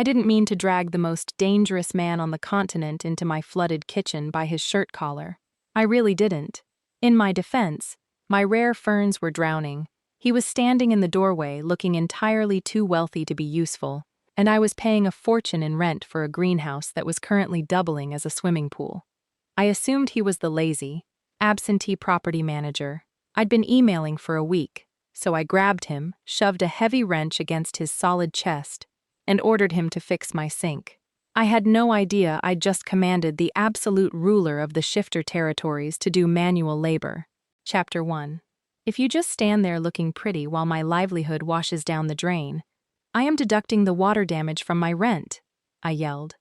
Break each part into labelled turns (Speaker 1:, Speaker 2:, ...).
Speaker 1: I didn't mean to drag the most dangerous man on the continent into my flooded kitchen by his shirt collar. I really didn't. In my defense, my rare ferns were drowning. He was standing in the doorway, looking entirely too wealthy to be useful, and I was paying a fortune in rent for a greenhouse that was currently doubling as a swimming pool. I assumed he was the lazy, absentee property manager. I'd been emailing for a week, so I grabbed him, shoved a heavy wrench against his solid chest, and ordered him to fix my sink. I had no idea I'd just commanded the absolute ruler of the shifter territories to do manual labor. Chapter 1. If you just stand there looking pretty while my livelihood washes down the drain, I am deducting the water damage from my rent, I yelled,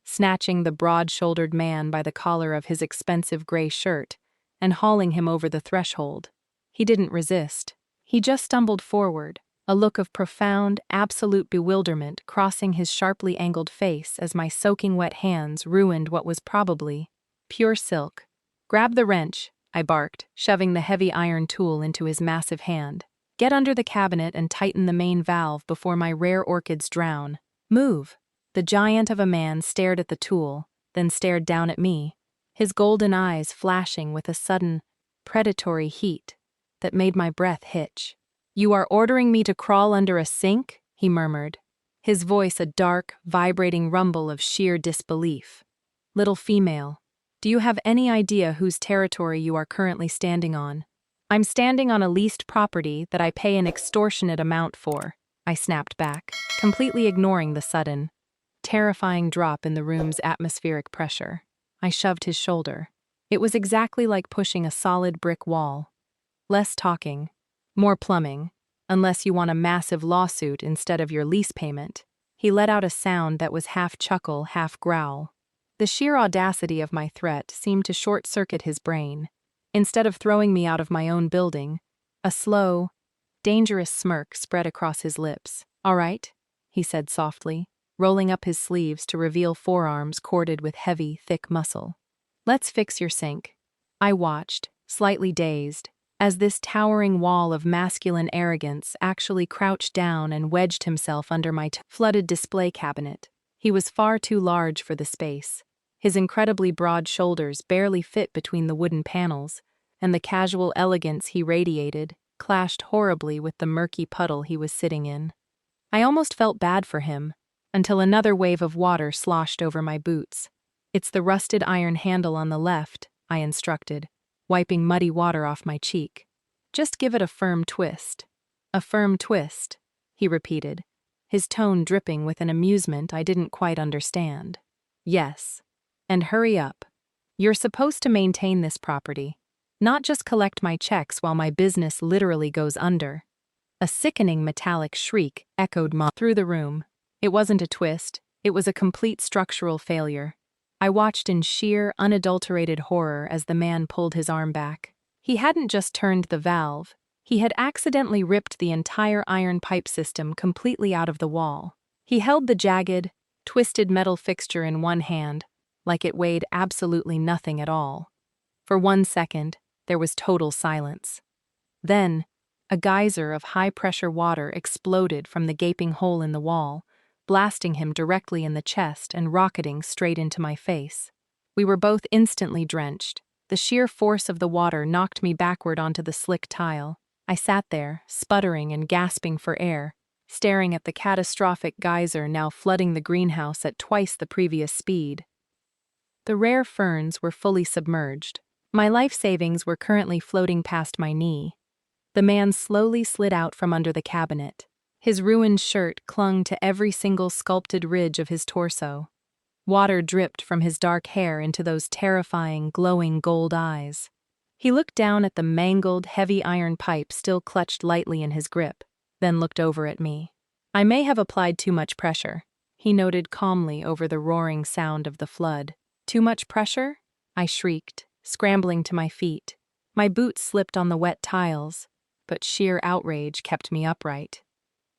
Speaker 1: snatching the broad-shouldered man by the collar of his expensive gray shirt and hauling him over the threshold. He didn't resist. He just stumbled forward, a look of profound, absolute bewilderment crossing his sharply angled face as my soaking wet hands ruined what was probably pure silk. "Grab the wrench," I barked, shoving the heavy iron tool into his massive hand. "Get under the cabinet and tighten the main valve before my rare orchids drown. Move." The giant of a man stared at the tool, then stared down at me, his golden eyes flashing with a sudden, predatory heat that made my breath hitch. "You are ordering me to crawl under a sink?" he murmured, his voice a dark, vibrating rumble of sheer disbelief. "Little female, do you have any idea whose territory you are currently standing on?" "I'm standing on a leased property that I pay an extortionate amount for," I snapped back, completely ignoring the sudden, terrifying drop in the room's atmospheric pressure. I shoved his shoulder. It was exactly like pushing a solid brick wall. Less talking, more plumbing, unless you want a massive lawsuit instead of your lease payment. He let out a sound that was half chuckle, half growl. The sheer audacity of my threat seemed to short-circuit his brain. Instead of throwing me out of my own building, a slow, dangerous smirk spread across his lips. "All right," he said softly, rolling up his sleeves to reveal forearms corded with heavy, thick muscle. "Let's fix your sink." I watched, slightly dazed, as this towering wall of masculine arrogance actually crouched down and wedged himself under my flooded display cabinet. He was far too large for the space. His incredibly broad shoulders barely fit between the wooden panels, and the casual elegance he radiated clashed horribly with the murky puddle he was sitting in. I almost felt bad for him, until another wave of water sloshed over my boots. "It's the rusted iron handle on the left," I instructed, wiping muddy water off my cheek. "Just give it a firm twist." "A firm twist," he repeated, his tone dripping with an amusement I didn't quite understand. "Yes. And hurry up. You're supposed to maintain this property, not just collect my checks while my business literally goes under." A sickening metallic shriek echoed through the room. It wasn't a twist, it was a complete structural failure. I watched in sheer, unadulterated horror as the man pulled his arm back. He hadn't just turned the valve, he had accidentally ripped the entire iron pipe system completely out of the wall. He held the jagged, twisted metal fixture in one hand, like it weighed absolutely nothing at all. For 1 second, there was total silence. Then, a geyser of high-pressure water exploded from the gaping hole in the wall, blasting him directly in the chest and rocketing straight into my face. We were both instantly drenched. The sheer force of the water knocked me backward onto the slick tile. I sat there, sputtering and gasping for air, staring at the catastrophic geyser now flooding the greenhouse at twice the previous speed. The rare ferns were fully submerged. My life savings were currently floating past my knee. The man slowly slid out from under the cabinet. His ruined shirt clung to every single sculpted ridge of his torso. Water dripped from his dark hair into those terrifying, glowing gold eyes. He looked down at the mangled, heavy iron pipe still clutched lightly in his grip, then looked over at me. "I may have applied too much pressure," he noted calmly over the roaring sound of the flood. "Too much pressure?" I shrieked, scrambling to my feet. My boots slipped on the wet tiles, but sheer outrage kept me upright.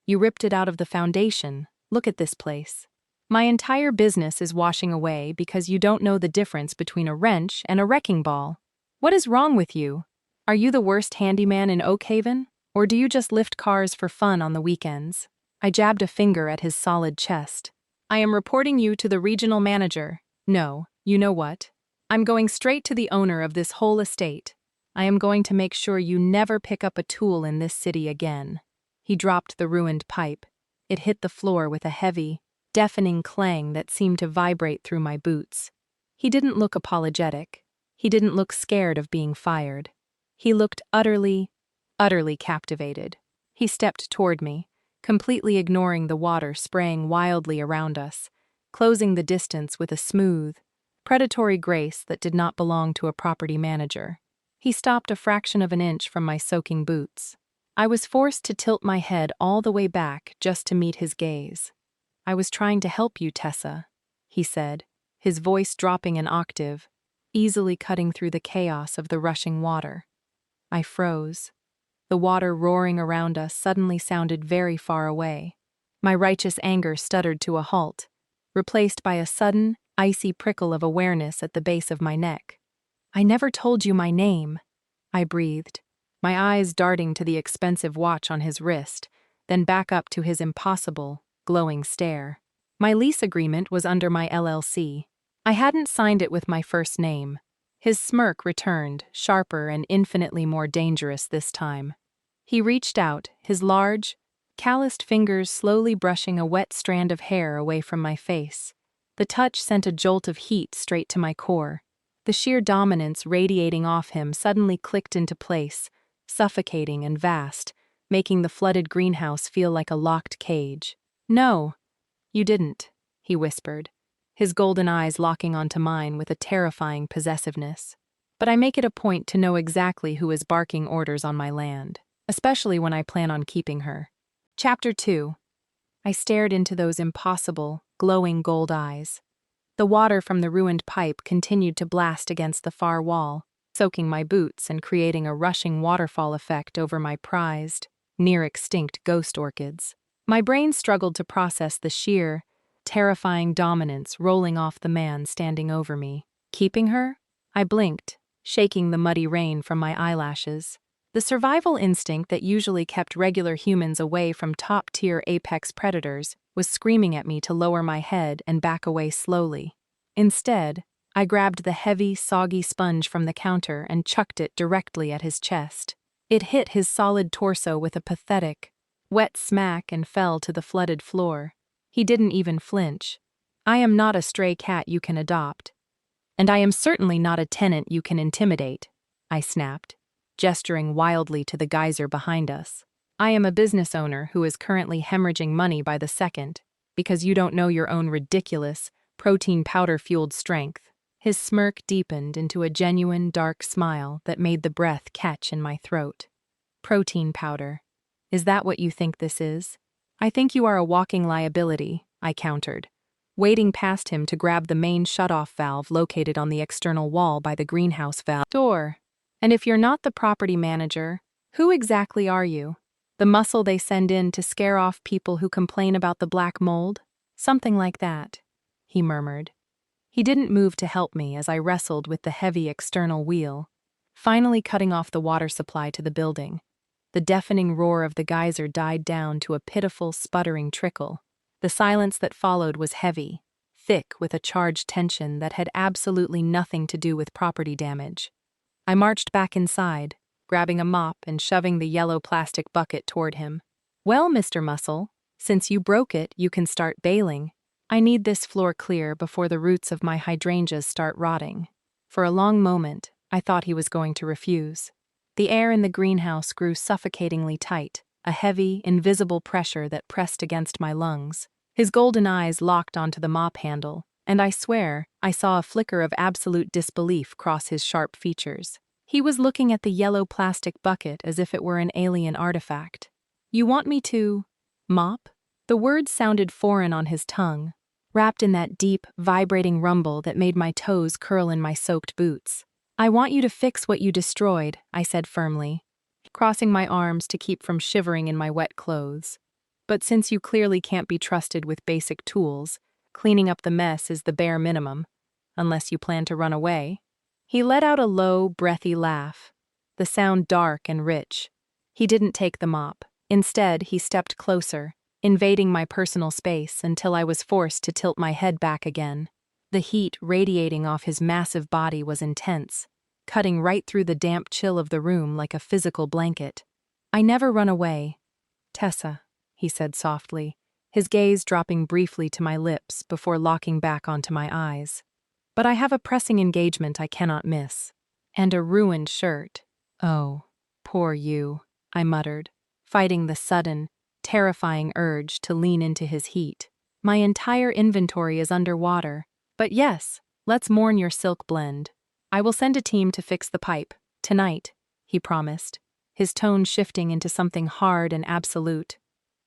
Speaker 1: "You ripped it out of the foundation. Look at this place. My entire business is washing away because you don't know the difference between a wrench and a wrecking ball. What is wrong with you? Are you the worst handyman in Oakhaven? Or do you just lift cars for fun on the weekends?" I jabbed a finger at his solid chest. I am reporting you to the regional manager. No, you know what? I'm going straight to the owner of this whole estate. I am going to make sure you never pick up a tool in this city again." He dropped the ruined pipe. It hit the floor with a heavy, deafening clang that seemed to vibrate through my boots. He didn't look apologetic. He didn't look scared of being fired. He looked utterly captivated. He stepped toward me, completely ignoring the water spraying wildly around us, closing the distance with a smooth, predatory grace that did not belong to a property manager. He stopped a fraction of an inch from my soaking boots. I was forced to tilt my head all the way back just to meet his gaze. "I was trying to help you, Tessa," he said, his voice dropping an octave, easily cutting through the chaos of the rushing water. I froze. The water roaring around us suddenly sounded very far away. My righteous anger stuttered to a halt, replaced by a sudden, icy prickle of awareness at the base of my neck. "I never told you my name," I breathed, my eyes darting to the expensive watch on his wrist, then back up to his impossible, glowing stare. My lease agreement was under my LLC. I hadn't signed it with my first name. His smirk returned, sharper and infinitely more dangerous this time. He reached out, his large, calloused fingers slowly brushing a wet strand of hair away from my face. The touch sent a jolt of heat straight to my core. The sheer dominance radiating off him suddenly clicked into place, suffocating and vast, making the flooded greenhouse feel like a locked cage. "No, you didn't," he whispered, his golden eyes locking onto mine with a terrifying possessiveness. "But I make it a point to know exactly who is barking orders on my land, especially when I plan on keeping her." Chapter 2. I stared into those impossible, glowing gold eyes. The water from the ruined pipe continued to blast against the far wall, soaking my boots and creating a rushing waterfall effect over my prized, near-extinct ghost orchids. My brain struggled to process the sheer, terrifying dominance rolling off the man standing over me. Keeping her? I blinked, shaking the muddy rain from my eyelashes. The survival instinct that usually kept regular humans away from top-tier apex predators was screaming at me to lower my head and back away slowly. Instead, I grabbed the heavy, soggy sponge from the counter and chucked it directly at his chest. It hit his solid torso with a pathetic, wet smack and fell to the flooded floor. He didn't even flinch. "I am not a stray cat you can adopt. And I am certainly not a tenant you can intimidate," I snapped, gesturing wildly to the geyser behind us. "I am a business owner who is currently hemorrhaging money by the second, because you don't know your own ridiculous, protein powder-fueled strength." His smirk deepened into a genuine, dark smile that made the breath catch in my throat. "Protein powder. Is that what you think this is?" "I think you are a walking liability," I countered, wading past him to grab the main shutoff valve located on the external wall by the greenhouse valve door. "And if you're not the property manager, who exactly are you? The muscle they send in to scare off people who complain about the black mold? Something like that," he murmured. He didn't move to help me as I wrestled with the heavy external wheel, finally cutting off the water supply to the building. The deafening roar of the geyser died down to a pitiful, sputtering trickle. The silence that followed was heavy, thick with a charged tension that had absolutely nothing to do with property damage. I marched back inside, grabbing a mop and shoving the yellow plastic bucket toward him. "Well, Mr. Muscle, since you broke it, you can start bailing. I need this floor clear before the roots of my hydrangeas start rotting." For a long moment, I thought he was going to refuse. The air in the greenhouse grew suffocatingly tight, a heavy, invisible pressure that pressed against my lungs. His golden eyes locked onto the mop handle, and I swear I saw a flicker of absolute disbelief cross his sharp features. He was looking at the yellow plastic bucket as if it were an alien artifact. "You want me to mop?" The words sounded foreign on his tongue, wrapped in that deep, vibrating rumble that made my toes curl in my soaked boots. "I want you to fix what you destroyed," I said firmly, crossing my arms to keep from shivering in my wet clothes. "But since you clearly can't be trusted with basic tools, cleaning up the mess is the bare minimum, unless you plan to run away." He let out a low, breathy laugh, the sound dark and rich. He didn't take the mop. Instead, he stepped closer, invading my personal space until I was forced to tilt my head back again. The heat radiating off his massive body was intense, cutting right through the damp chill of the room like a physical blanket. "I never run away, Tessa," he said softly, his gaze dropping briefly to my lips before locking back onto my eyes. "But I have a pressing engagement I cannot miss. And a ruined shirt." "Oh, poor you," I muttered, fighting the sudden, terrifying urge to lean into his heat. "My entire inventory is underwater. But yes, let's mourn your silk blend. I will send a team to fix the pipe, tonight," he promised, his tone shifting into something hard and absolute.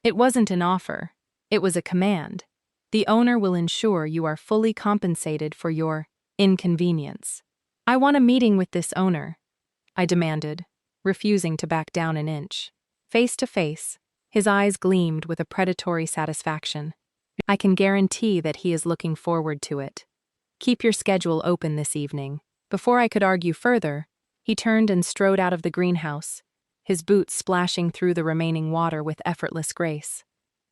Speaker 1: "It wasn't an offer. It was a command. The owner will ensure you are fully compensated for your inconvenience." "I want a meeting with this owner," I demanded, refusing to back down an inch. Face to face, his eyes gleamed with a predatory satisfaction. "I can guarantee that he is looking forward to it. Keep your schedule open this evening." Before I could argue further, he turned and strode out of the greenhouse, his boots splashing through the remaining water with effortless grace.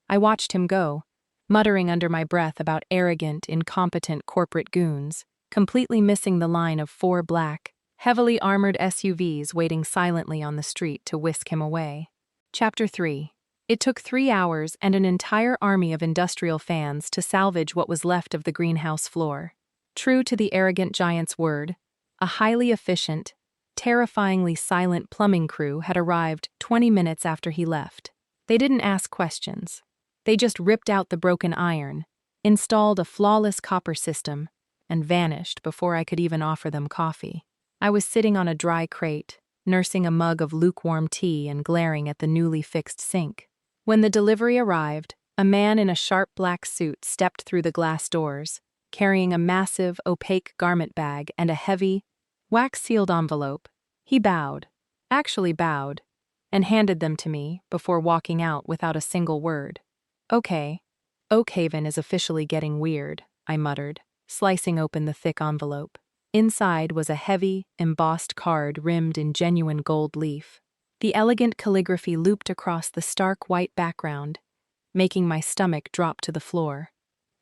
Speaker 1: I watched him go, muttering under my breath about arrogant, incompetent corporate goons, completely missing the line of 4 black, heavily armored SUVs waiting silently on the street to whisk him away. Chapter 3. It took 3 hours and an entire army of industrial fans to salvage what was left of the greenhouse floor. True to the arrogant giant's word, a highly efficient, terrifyingly silent plumbing crew had arrived 20 minutes after he left. They didn't ask questions. They just ripped out the broken iron, installed a flawless copper system, and vanished before I could even offer them coffee. I was sitting on a dry crate, nursing a mug of lukewarm tea and glaring at the newly fixed sink. When the delivery arrived, a man in a sharp black suit stepped through the glass doors, carrying a massive, opaque garment bag and a heavy, wax-sealed envelope. He actually bowed, and handed them to me before walking out without a single word. "Okay, Oakhaven is officially getting weird," I muttered, slicing open the thick envelope. Inside was a heavy, embossed card rimmed in genuine gold leaf. The elegant calligraphy looped across the stark white background, making my stomach drop to the floor.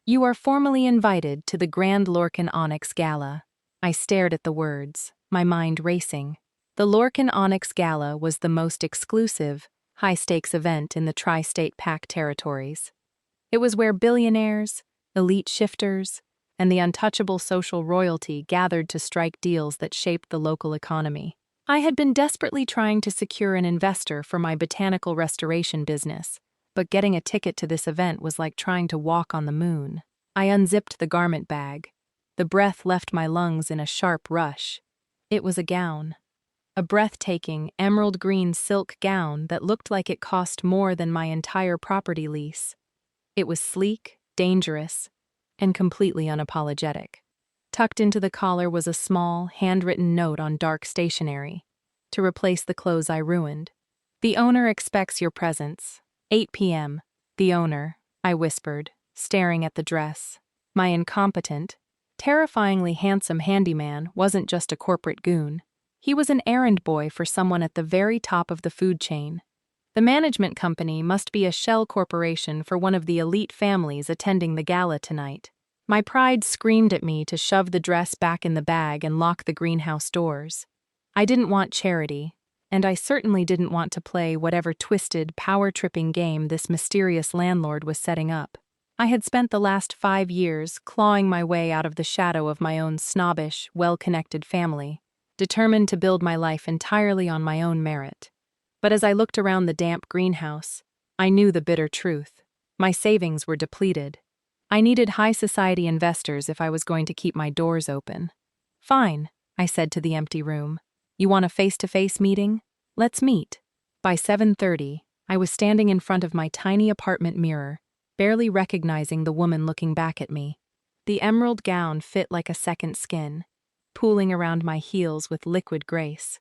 Speaker 1: "You are formally invited to the Grand Lorcan Onyx Gala." I stared at the words, my mind racing. The Lorcan Onyx Gala was the most exclusive, high-stakes event in the tri-state PAC territories. It was where billionaires, elite shifters, and the untouchable social royalty gathered to strike deals that shaped the local economy. I had been desperately trying to secure an investor for my botanical restoration business, but getting a ticket to this event was like trying to walk on the moon. I unzipped the garment bag. The breath left my lungs in a sharp rush. It was a gown. A breathtaking, emerald green silk gown that looked like it cost more than my entire property lease. It was sleek, dangerous, and completely unapologetic. Tucked into the collar was a small, handwritten note on dark stationery, to replace the clothes I ruined. "The owner expects your presence. 8 p.m. "The owner," I whispered, staring at the dress. My incompetent, terrifyingly handsome handyman wasn't just a corporate goon. He was an errand boy for someone at the very top of the food chain. The management company must be a shell corporation for one of the elite families attending the gala tonight. My pride screamed at me to shove the dress back in the bag and lock the greenhouse doors. I didn't want charity, and I certainly didn't want to play whatever twisted, power-tripping game this mysterious landlord was setting up. I had spent the last 5 years clawing my way out of the shadow of my own snobbish, well-connected family, determined to build my life entirely on my own merit. But as I looked around the damp greenhouse, I knew the bitter truth. My savings were depleted. I needed high-society investors if I was going to keep my doors open. "Fine," I said to the empty room. "You want a face-to-face meeting? Let's meet." By 7:30, I was standing in front of my tiny apartment mirror, barely recognizing the woman looking back at me. The emerald gown fit like a second skin, pooling around my heels with liquid grace.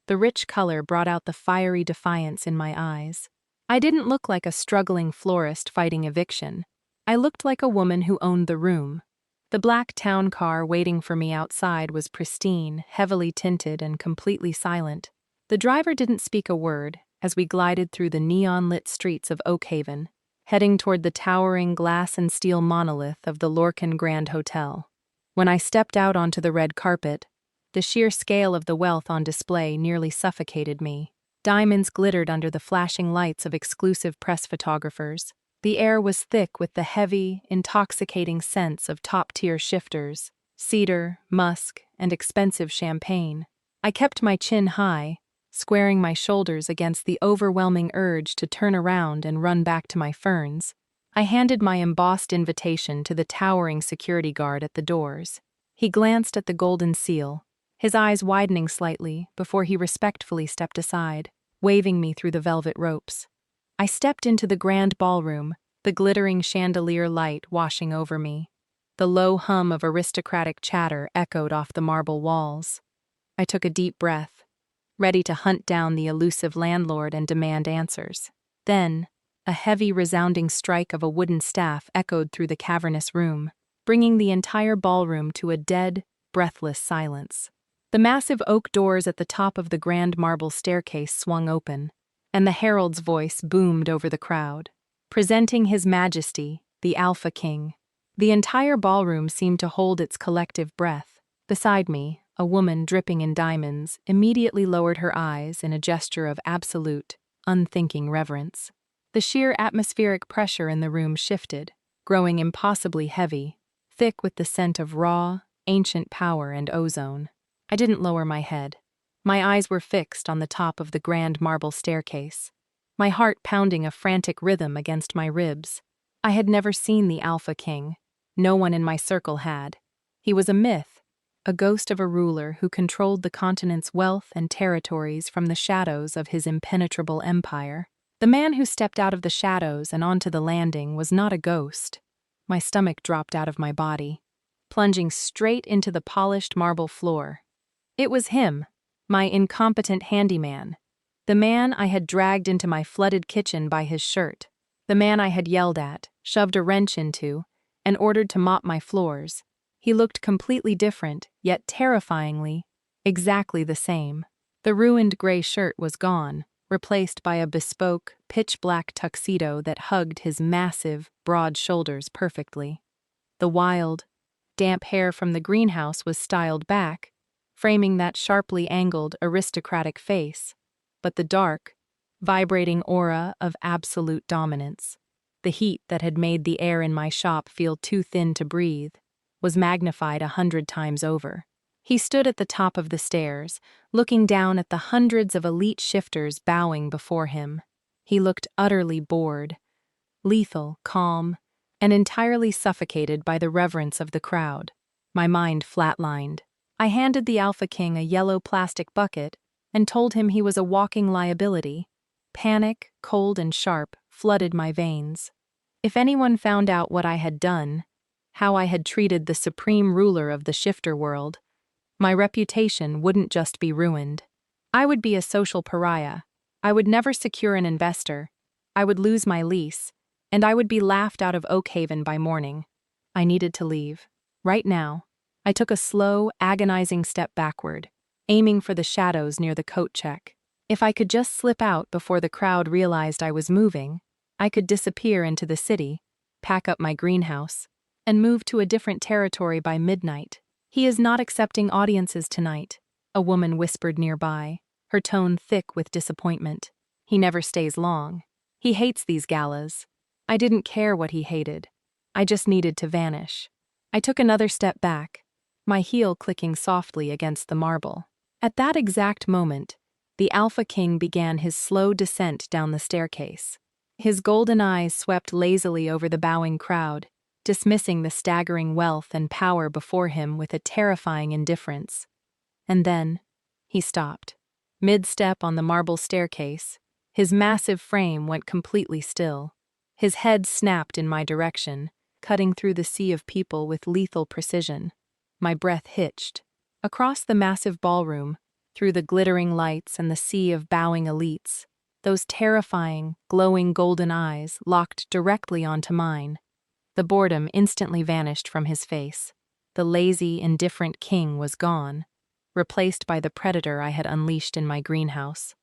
Speaker 1: The rich color brought out the fiery defiance in my eyes. I didn't look like a struggling florist fighting eviction. I looked like a woman who owned the room. The black town car waiting for me outside was pristine, heavily tinted, and completely silent. The driver didn't speak a word as we glided through the neon-lit streets of Oakhaven, heading toward the towering glass and steel monolith of the Lorcan Grand Hotel. When I stepped out onto the red carpet, the sheer scale of the wealth on display nearly suffocated me. Diamonds glittered under the flashing lights of exclusive press photographers. The air was thick with the heavy, intoxicating scents of top-tier shifters, cedar, musk, and expensive champagne. I kept my chin high, squaring my shoulders against the overwhelming urge to turn around and run back to my ferns. I handed my embossed invitation to the towering security guard at the doors. He glanced at the golden seal, his eyes widening slightly before he respectfully stepped aside, waving me through the velvet ropes. I stepped into the grand ballroom, the glittering chandelier light washing over me. The low hum of aristocratic chatter echoed off the marble walls. I took a deep breath, ready to hunt down the elusive landlord and demand answers. Then, a heavy, resounding strike of a wooden staff echoed through the cavernous room, bringing the entire ballroom to a dead, breathless silence. The massive oak doors at the top of the grand marble staircase swung open, and the herald's voice boomed over the crowd, presenting His Majesty, the Alpha King. The entire ballroom seemed to hold its collective breath. Beside me, a woman dripping in diamonds immediately lowered her eyes in a gesture of absolute, unthinking reverence. The sheer atmospheric pressure in the room shifted, growing impossibly heavy, thick with the scent of raw, ancient power and ozone. I didn't lower my head. My eyes were fixed on the top of the grand marble staircase, my heart pounding a frantic rhythm against my ribs. I had never seen the Alpha King. No one in my circle had. He was a myth, a ghost of a ruler who controlled the continent's wealth and territories from the shadows of his impenetrable empire. The man who stepped out of the shadows and onto the landing was not a ghost. My stomach dropped out of my body, plunging straight into the polished marble floor. It was him, my incompetent handyman, the man I had dragged into my flooded kitchen by his shirt, the man I had yelled at, shoved a wrench into, and ordered to mop my floors. He looked completely different, yet terrifyingly, exactly the same. The ruined gray shirt was gone, replaced by a bespoke, pitch-black tuxedo that hugged his massive, broad shoulders perfectly. The wild, damp hair from the greenhouse was styled back, framing that sharply angled, aristocratic face, but the dark, vibrating aura of absolute dominance, the heat that had made the air in my shop feel too thin to breathe, was magnified 100 times over. He stood at the top of the stairs, looking down at the hundreds of elite shifters bowing before him. He looked utterly bored, lethal, calm, and entirely suffocated by the reverence of the crowd. My mind flatlined. I handed the Alpha King a yellow plastic bucket and told him he was a walking liability. Panic, cold and sharp, flooded my veins. If anyone found out what I had done, how I had treated the supreme ruler of the shifter world, my reputation wouldn't just be ruined. I would be a social pariah. I would never secure an investor. I would lose my lease, and I would be laughed out of Oakhaven by morning. I needed to leave. Right now. I took a slow, agonizing step backward, aiming for the shadows near the coat check. If I could just slip out before the crowd realized I was moving, I could disappear into the city, pack up my greenhouse, and move to a different territory by midnight. "He is not accepting audiences tonight," a woman whispered nearby, her tone thick with disappointment. "He never stays long. He hates these galas." I didn't care what he hated. I just needed to vanish. I took another step back, my heel clicking softly against the marble. At that exact moment, the Alpha King began his slow descent down the staircase. His golden eyes swept lazily over the bowing crowd, dismissing the staggering wealth and power before him with a terrifying indifference. And then, he stopped. Mid-step on the marble staircase, his massive frame went completely still. His head snapped in my direction, cutting through the sea of people with lethal precision. My breath hitched. Across the massive ballroom, through the glittering lights and the sea of bowing elites, those terrifying, glowing golden eyes locked directly onto mine. The boredom instantly vanished from his face. The lazy, indifferent king was gone, replaced by the predator I had unleashed in my greenhouse.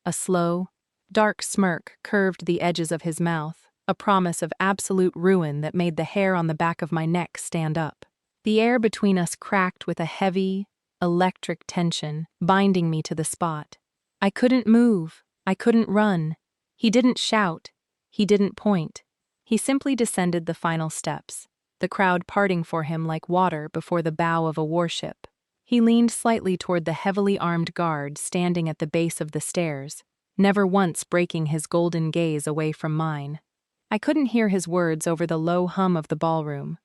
Speaker 1: A slow, dark smirk curved the edges of his mouth, a promise of absolute ruin that made the hair on the back of my neck stand up. The air between us cracked with a heavy, electric tension, binding me to the spot. I couldn't move. I couldn't run. He didn't shout. He didn't point. He simply descended the final steps, the crowd parting for him like water before the bow of a warship. He leaned slightly toward the heavily armed guard standing at the base of the stairs, never once breaking his golden gaze away from mine. I couldn't hear his words over the low hum of the ballroom,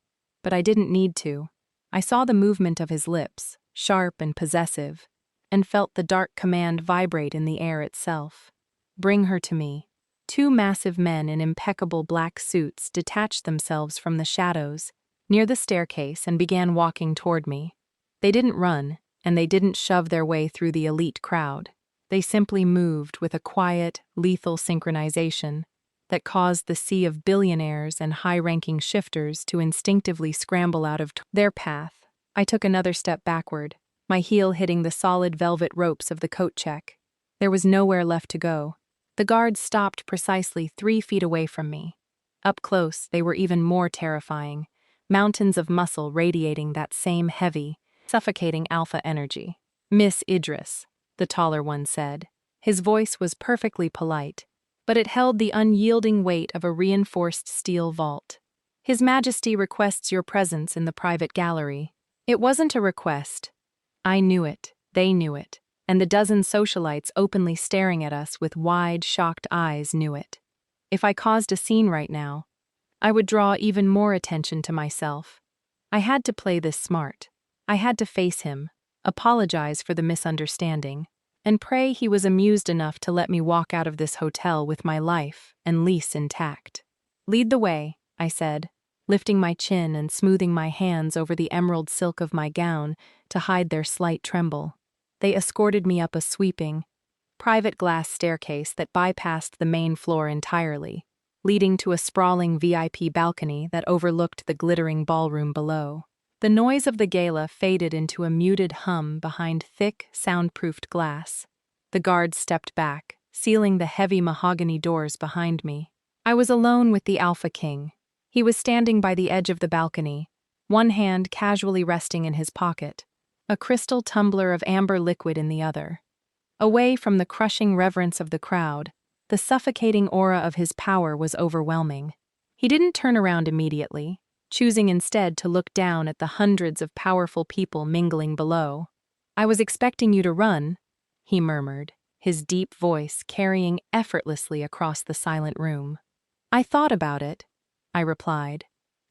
Speaker 1: but I didn't need to. I saw the movement of his lips, sharp and possessive, and felt the dark command vibrate in the air itself. Bring her to me. Two massive men in impeccable black suits detached themselves from the shadows near the staircase and began walking toward me. They didn't run, and they didn't shove their way through the elite crowd. They simply moved with a quiet, lethal synchronization that caused the sea of billionaires and high-ranking shifters to instinctively scramble out of their path. I took another step backward, my heel hitting the solid velvet ropes of the coat check. There was nowhere left to go. The guards stopped precisely 3 feet away from me. Up close, they were even more terrifying, mountains of muscle radiating that same heavy, suffocating alpha energy. "Miss Idris," the taller one said. His voice was perfectly polite, but it held the unyielding weight of a reinforced steel vault. "His Majesty requests your presence in the private gallery." It wasn't a request. I knew it, they knew it, and the dozen socialites openly staring at us with wide, shocked eyes knew it. If I caused a scene right now, I would draw even more attention to myself. I had to play this smart. I had to face him, apologize for the misunderstanding, and pray he was amused enough to let me walk out of this hotel with my life and lease intact. "Lead the way," I said, lifting my chin and smoothing my hands over the emerald silk of my gown to hide their slight tremble. They escorted me up a sweeping, private glass staircase that bypassed the main floor entirely, leading to a sprawling VIP balcony that overlooked the glittering ballroom below. The noise of the gala faded into a muted hum behind thick, soundproofed glass. The guards stepped back, sealing the heavy mahogany doors behind me. I was alone with the Alpha King. He was standing by the edge of the balcony, one hand casually resting in his pocket, a crystal tumbler of amber liquid in the other. Away from the crushing reverence of the crowd, the suffocating aura of his power was overwhelming. He didn't turn around immediately, choosing instead to look down at the hundreds of powerful people mingling below. "I was expecting you to run," he murmured, his deep voice carrying effortlessly across the silent room. "I thought about it," I replied,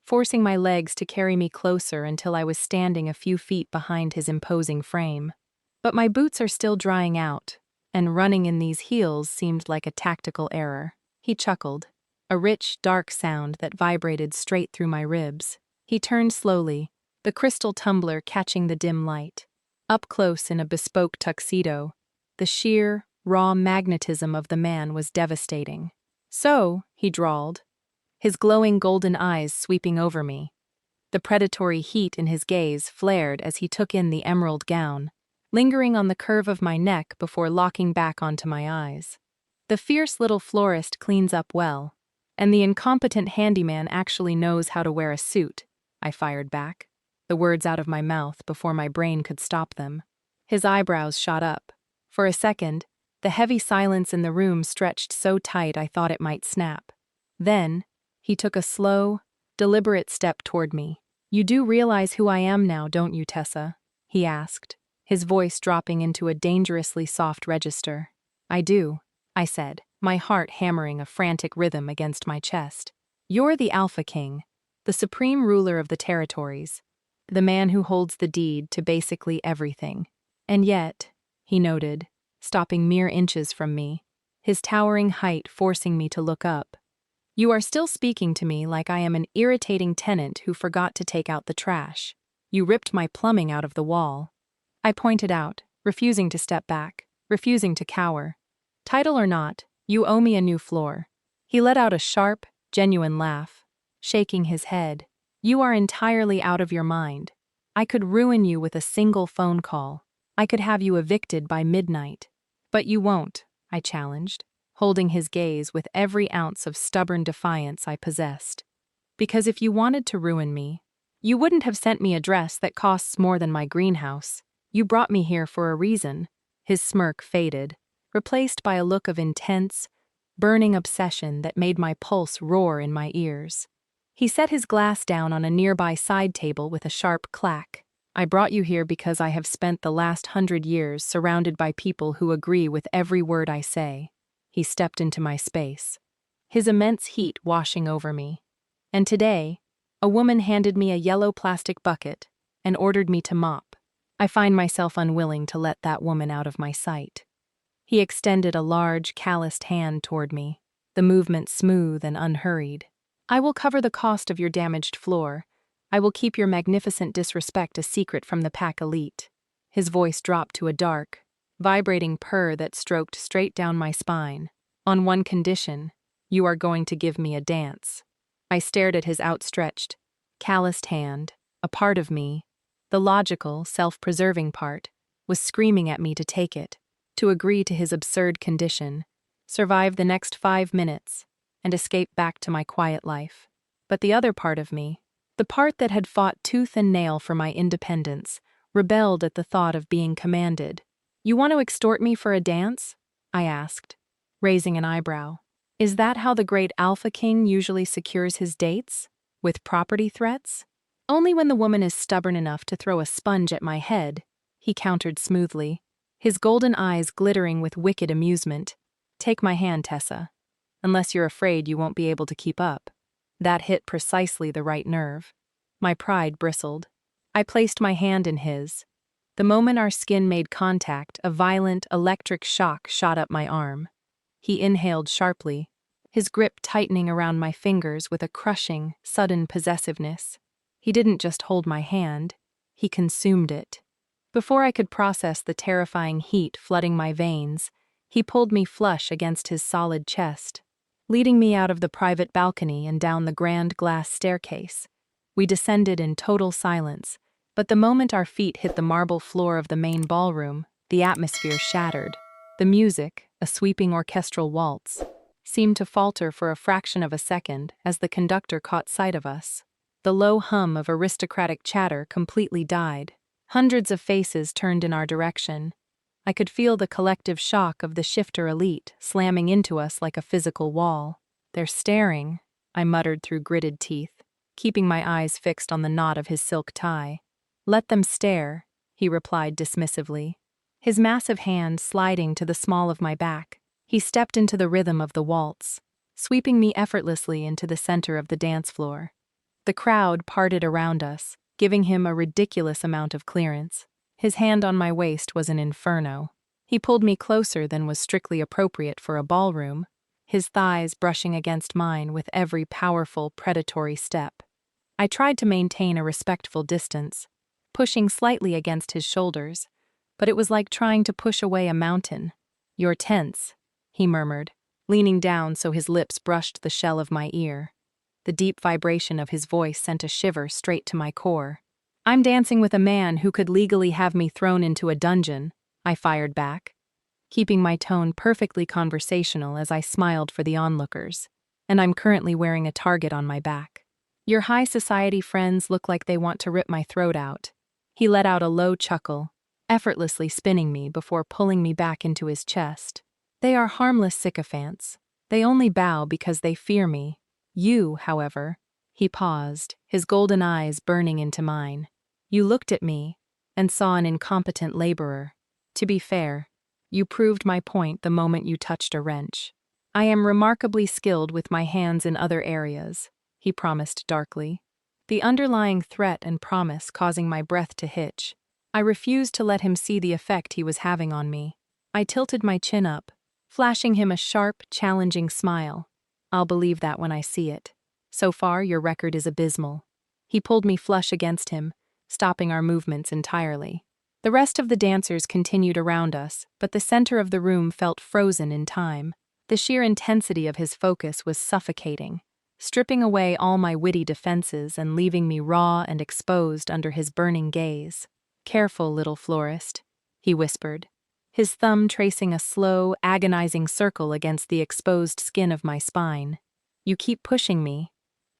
Speaker 1: forcing my legs to carry me closer until I was standing a few feet behind his imposing frame. "But my boots are still drying out, and running in these heels seemed like a tactical error." He chuckled, a rich, dark sound that vibrated straight through my ribs. He turned slowly, the crystal tumbler catching the dim light. Up close in a bespoke tuxedo, the sheer, raw magnetism of the man was devastating. "So," he drawled, his glowing golden eyes sweeping over me. The predatory heat in his gaze flared as he took in the emerald gown, lingering on the curve of my neck before locking back onto my eyes. "The fierce little florist cleans up well, and the incompetent handyman actually knows how to wear a suit," I fired back, the words out of my mouth before my brain could stop them. His eyebrows shot up. For a second, the heavy silence in the room stretched so tight I thought it might snap. Then, he took a slow, deliberate step toward me. "You do realize who I am now, don't you, Tessa?" he asked, his voice dropping into a dangerously soft register. "I do," I said, my heart hammering a frantic rhythm against my chest. "You're the Alpha King, the supreme ruler of the territories, the man who holds the deed to basically everything. And yet," he noted, stopping mere inches from me, his towering height forcing me to look up, "you are still speaking to me like I am an irritating tenant who forgot to take out the trash. You ripped my plumbing out of the wall." I pointed out, refusing to step back, refusing to cower. "Title or not, you owe me a new floor." He let out a sharp, genuine laugh, shaking his head. "You are entirely out of your mind. I could ruin you with a single phone call. I could have you evicted by midnight." "But you won't," I challenged. holding his gaze with every ounce of stubborn defiance I possessed. Because if you wanted to ruin me, you wouldn't have sent me a dress that costs more than my greenhouse. You brought me here for a reason. His smirk faded, replaced by a look of intense, burning obsession that made my pulse roar in my ears. He set his glass down on a nearby side table with a sharp clack. I brought you here because I have spent the last 100 years surrounded by people who agree with every word I say. He stepped into my space, his immense heat washing over me. And today, a woman handed me a yellow plastic bucket and ordered me to mop. I find myself unwilling to let that woman out of my sight. He extended a large, calloused hand toward me, the movement smooth and unhurried. I will cover the cost of your damaged floor. I will keep your magnificent disrespect a secret from the pack elite. His voice dropped to a dark, vibrating purr that stroked straight down my spine. On one condition, you are going to give me a dance. I stared at his outstretched, calloused hand. A part of me, the logical, self-preserving part, was screaming at me to take it, to agree to his absurd condition, survive the next 5 minutes, and escape back to my quiet life. But the other part of me, the part that had fought tooth and nail for my independence, rebelled at the thought of being commanded. You want to extort me for a dance? I asked, raising an eyebrow. Is that how the great Alpha King usually secures his dates? With property threats? Only when the woman is stubborn enough to throw a sponge at my head, he countered smoothly, his golden eyes glittering with wicked amusement. Take my hand, Tessa. Unless you're afraid you won't be able to keep up. That hit precisely the right nerve. My pride bristled. I placed my hand in his. The moment our skin made contact, a violent, electric shock shot up my arm. He inhaled sharply, his grip tightening around my fingers with a crushing, sudden possessiveness. He didn't just hold my hand, he consumed it. Before I could process the terrifying heat flooding my veins, he pulled me flush against his solid chest, leading me out of the private balcony and down the grand glass staircase. We descended in total silence, but the moment our feet hit the marble floor of the main ballroom, the atmosphere shattered. The music, a sweeping orchestral waltz, seemed to falter for a fraction of a second as the conductor caught sight of us. The low hum of aristocratic chatter completely died. Hundreds of faces turned in our direction. I could feel the collective shock of the shifter elite slamming into us like a physical wall. They're staring, I muttered through gritted teeth, keeping my eyes fixed on the knot of his silk tie. Let them stare, he replied dismissively. His massive hand sliding to the small of my back, he stepped into the rhythm of the waltz, sweeping me effortlessly into the center of the dance floor. The crowd parted around us, giving him a ridiculous amount of clearance. His hand on my waist was an inferno. He pulled me closer than was strictly appropriate for a ballroom, his thighs brushing against mine with every powerful, predatory step. I tried to maintain a respectful distance, pushing slightly against his shoulders, but it was like trying to push away a mountain. You're tense, he murmured, leaning down so his lips brushed the shell of my ear. The deep vibration of his voice sent a shiver straight to my core. I'm dancing with a man who could legally have me thrown into a dungeon, I fired back, keeping my tone perfectly conversational as I smiled for the onlookers, and I'm currently wearing a target on my back. Your high society friends look like they want to rip my throat out. He let out a low chuckle, effortlessly spinning me before pulling me back into his chest. They are harmless sycophants. They only bow because they fear me. You, however, he paused, his golden eyes burning into mine. You looked at me and saw an incompetent laborer. To be fair, you proved my point the moment you touched a wrench. I am remarkably skilled with my hands in other areas, he promised darkly, the underlying threat and promise causing my breath to hitch. I refused to let him see the effect he was having on me. I tilted my chin up, flashing him a sharp, challenging smile. I'll believe that when I see it. So far, your record is abysmal. He pulled me flush against him, stopping our movements entirely. The rest of the dancers continued around us, but the center of the room felt frozen in time. The sheer intensity of his focus was suffocating, stripping away all my witty defenses and leaving me raw and exposed under his burning gaze. Careful, little florist, he whispered. his thumb tracing a slow, agonizing circle against the exposed skin of my spine. "You keep pushing me,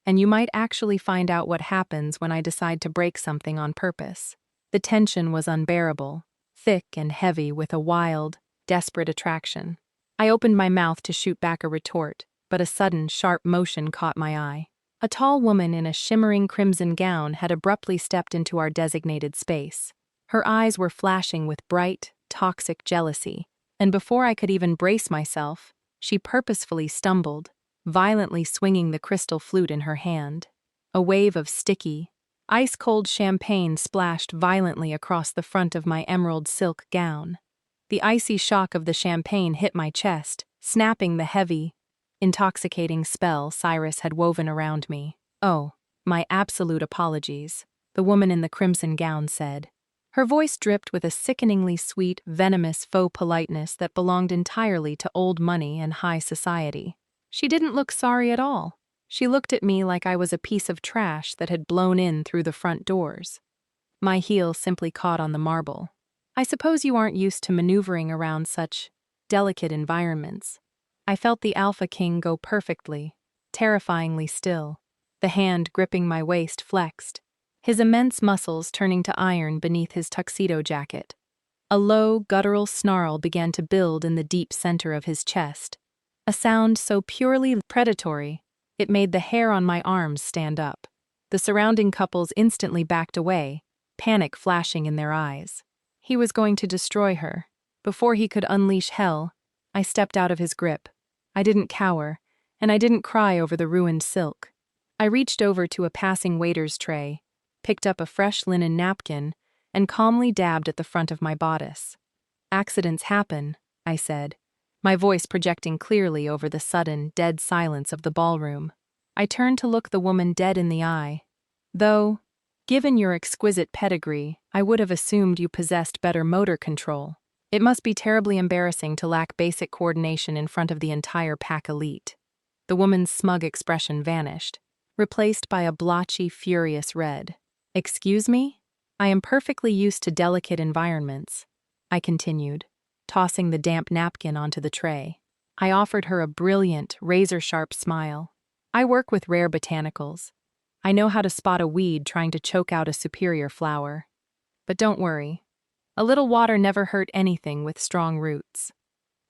Speaker 1: and you might actually find out what happens when I decide to break something on purpose." The tension was unbearable, thick and heavy with a wild, desperate attraction. I opened my mouth to shoot back a retort, but a sudden, sharp motion caught my eye. A tall woman in a shimmering crimson gown had abruptly stepped into our designated space. Her eyes were flashing with bright, toxic jealousy, and before I could even brace myself, she purposefully stumbled, violently swinging the crystal flute in her hand. A wave of sticky, ice-cold champagne splashed violently across the front of my emerald silk gown. The icy shock of the champagne hit my chest, snapping the heavy, intoxicating spell Cyrus had woven around me. "Oh, my absolute apologies," the woman in the crimson gown said. Her voice dripped with a sickeningly sweet, venomous faux politeness that belonged entirely to old money and high society. She didn't look sorry at all. She looked at me like I was a piece of trash that had blown in through the front doors. My heel simply caught on the marble. "I suppose you aren't used to maneuvering around such delicate environments." I felt the Alpha King go perfectly, terrifyingly still. The hand gripping my waist flexed, his immense muscles turning to iron beneath his tuxedo jacket. A low, guttural snarl began to build in the deep center of his chest, a sound so purely predatory it made the hair on my arms stand up. The surrounding couples instantly backed away, panic flashing in their eyes. He was going to destroy her. Before he could unleash hell, I stepped out of his grip. I didn't cower, and I didn't cry over the ruined silk. I reached over to a passing waiter's tray, picked up a fresh linen napkin, and calmly dabbed at the front of my bodice. "Accidents happen," I said, my voice projecting clearly over the sudden, dead silence of the ballroom. I turned to look the woman dead in the eye. "Though, given your exquisite pedigree, I would have assumed you possessed better motor control. It must be terribly embarrassing to lack basic coordination in front of the entire pack elite." The woman's smug expression vanished, replaced by a blotchy, furious red. "Excuse me? I am perfectly used to delicate environments," I continued, tossing the damp napkin onto the tray. I offered her a brilliant, razor-sharp smile. "I work with rare botanicals. I know how to spot a weed trying to choke out a superior flower. But don't worry. A little water never hurt anything with strong roots."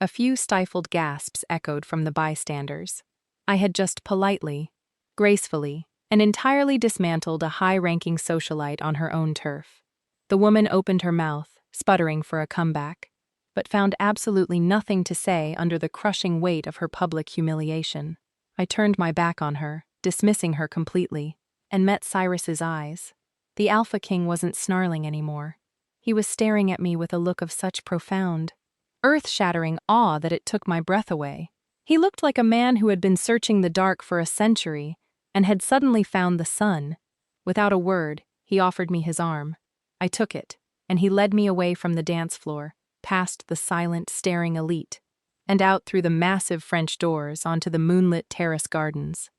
Speaker 1: A few stifled gasps echoed from the bystanders. I had just politely, gracefully, and entirely dismantled a high-ranking socialite on her own turf. The woman opened her mouth, sputtering for a comeback, but found absolutely nothing to say under the crushing weight of her public humiliation. I turned my back on her, dismissing her completely, and met Cyrus's eyes. The Alpha King wasn't snarling anymore. He was staring at me with a look of such profound, earth-shattering awe that it took my breath away. He looked like a man who had been searching the dark for a century and had suddenly found the sun. Without a word, he offered me his arm. I took it, and he led me away from the dance floor, past the silent, staring elite, and out through the massive French doors onto the moonlit terrace gardens.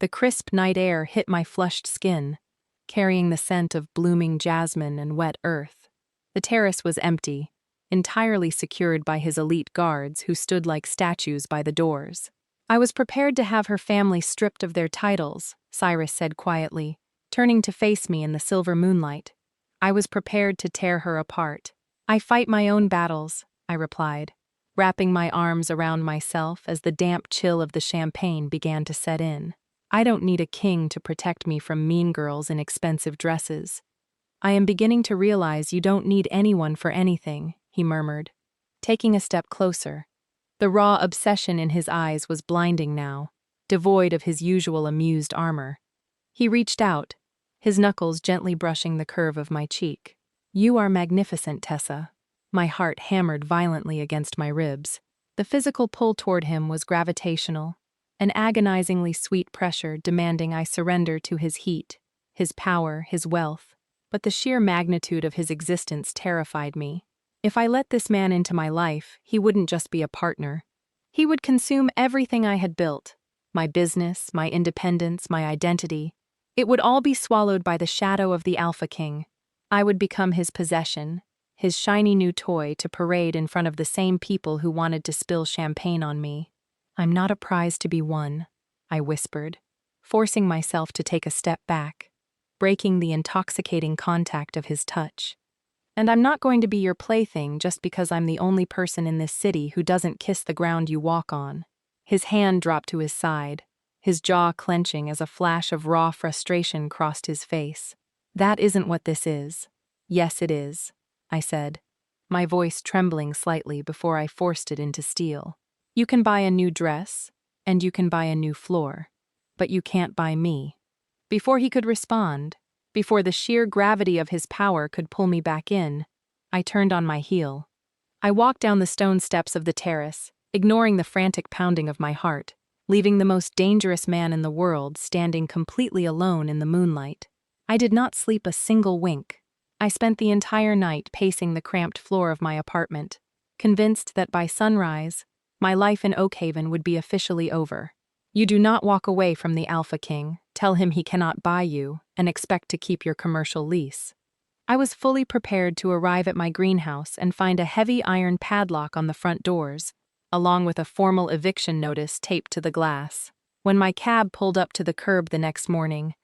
Speaker 1: The crisp night air hit my flushed skin, carrying the scent of blooming jasmine and wet earth. The terrace was empty, entirely secured by his elite guards who stood like statues by the doors. "I was prepared to have her family stripped of their titles," Cyrus said quietly, turning to face me in the silver moonlight. "I was prepared to tear her apart. I fight my own battles," I replied, wrapping my arms around myself as the damp chill of the champagne began to set in. "I don't need a king to protect me from mean girls in expensive dresses." "I am beginning to realize you don't need anyone for anything," he murmured, taking a step closer. The raw obsession in his eyes was blinding now, devoid of his usual amused armor. He reached out, his knuckles gently brushing the curve of my cheek. "You are magnificent, Tessa." My heart hammered violently against my ribs. The physical pull toward him was gravitational, an agonizingly sweet pressure demanding I surrender to his heat, his power, his wealth. But the sheer magnitude of his existence terrified me. If I let this man into my life, he wouldn't just be a partner. He would consume everything I had built, my business, my independence, my identity. It would all be swallowed by the shadow of the Alpha King. I would become his possession, his shiny new toy to parade in front of the same people who wanted to spill champagne on me. "I'm not a prize to be won," I whispered, forcing myself to take a step back, breaking the intoxicating contact of his touch. "And I'm not going to be your plaything just because I'm the only person in this city who doesn't kiss the ground you walk on." His hand dropped to his side, his jaw clenching as a flash of raw frustration crossed his face. "That isn't what this is." "Yes, it is," I said, my voice trembling slightly before I forced it into steel. "You can buy a new dress, and you can buy a new floor, but you can't buy me." Before he could respond, before the sheer gravity of his power could pull me back in, I turned on my heel. I walked down the stone steps of the terrace, ignoring the frantic pounding of my heart, leaving the most dangerous man in the world standing completely alone in the moonlight. I did not sleep a single wink. I spent the entire night pacing the cramped floor of my apartment, convinced that by sunrise, my life in Oakhaven would be officially over. You do not walk away from the Alpha King, tell him he cannot buy you, and expect to keep your commercial lease. I was fully prepared to arrive at my greenhouse and find a heavy iron padlock on the front doors, along with a formal eviction notice taped to the glass. When my cab pulled up to the curb the next morning,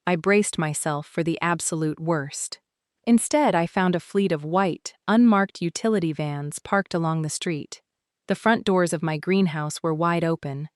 Speaker 1: I braced myself for the absolute worst. Instead, I found a fleet of white, unmarked utility vans parked along the street. The front doors of my greenhouse were wide open.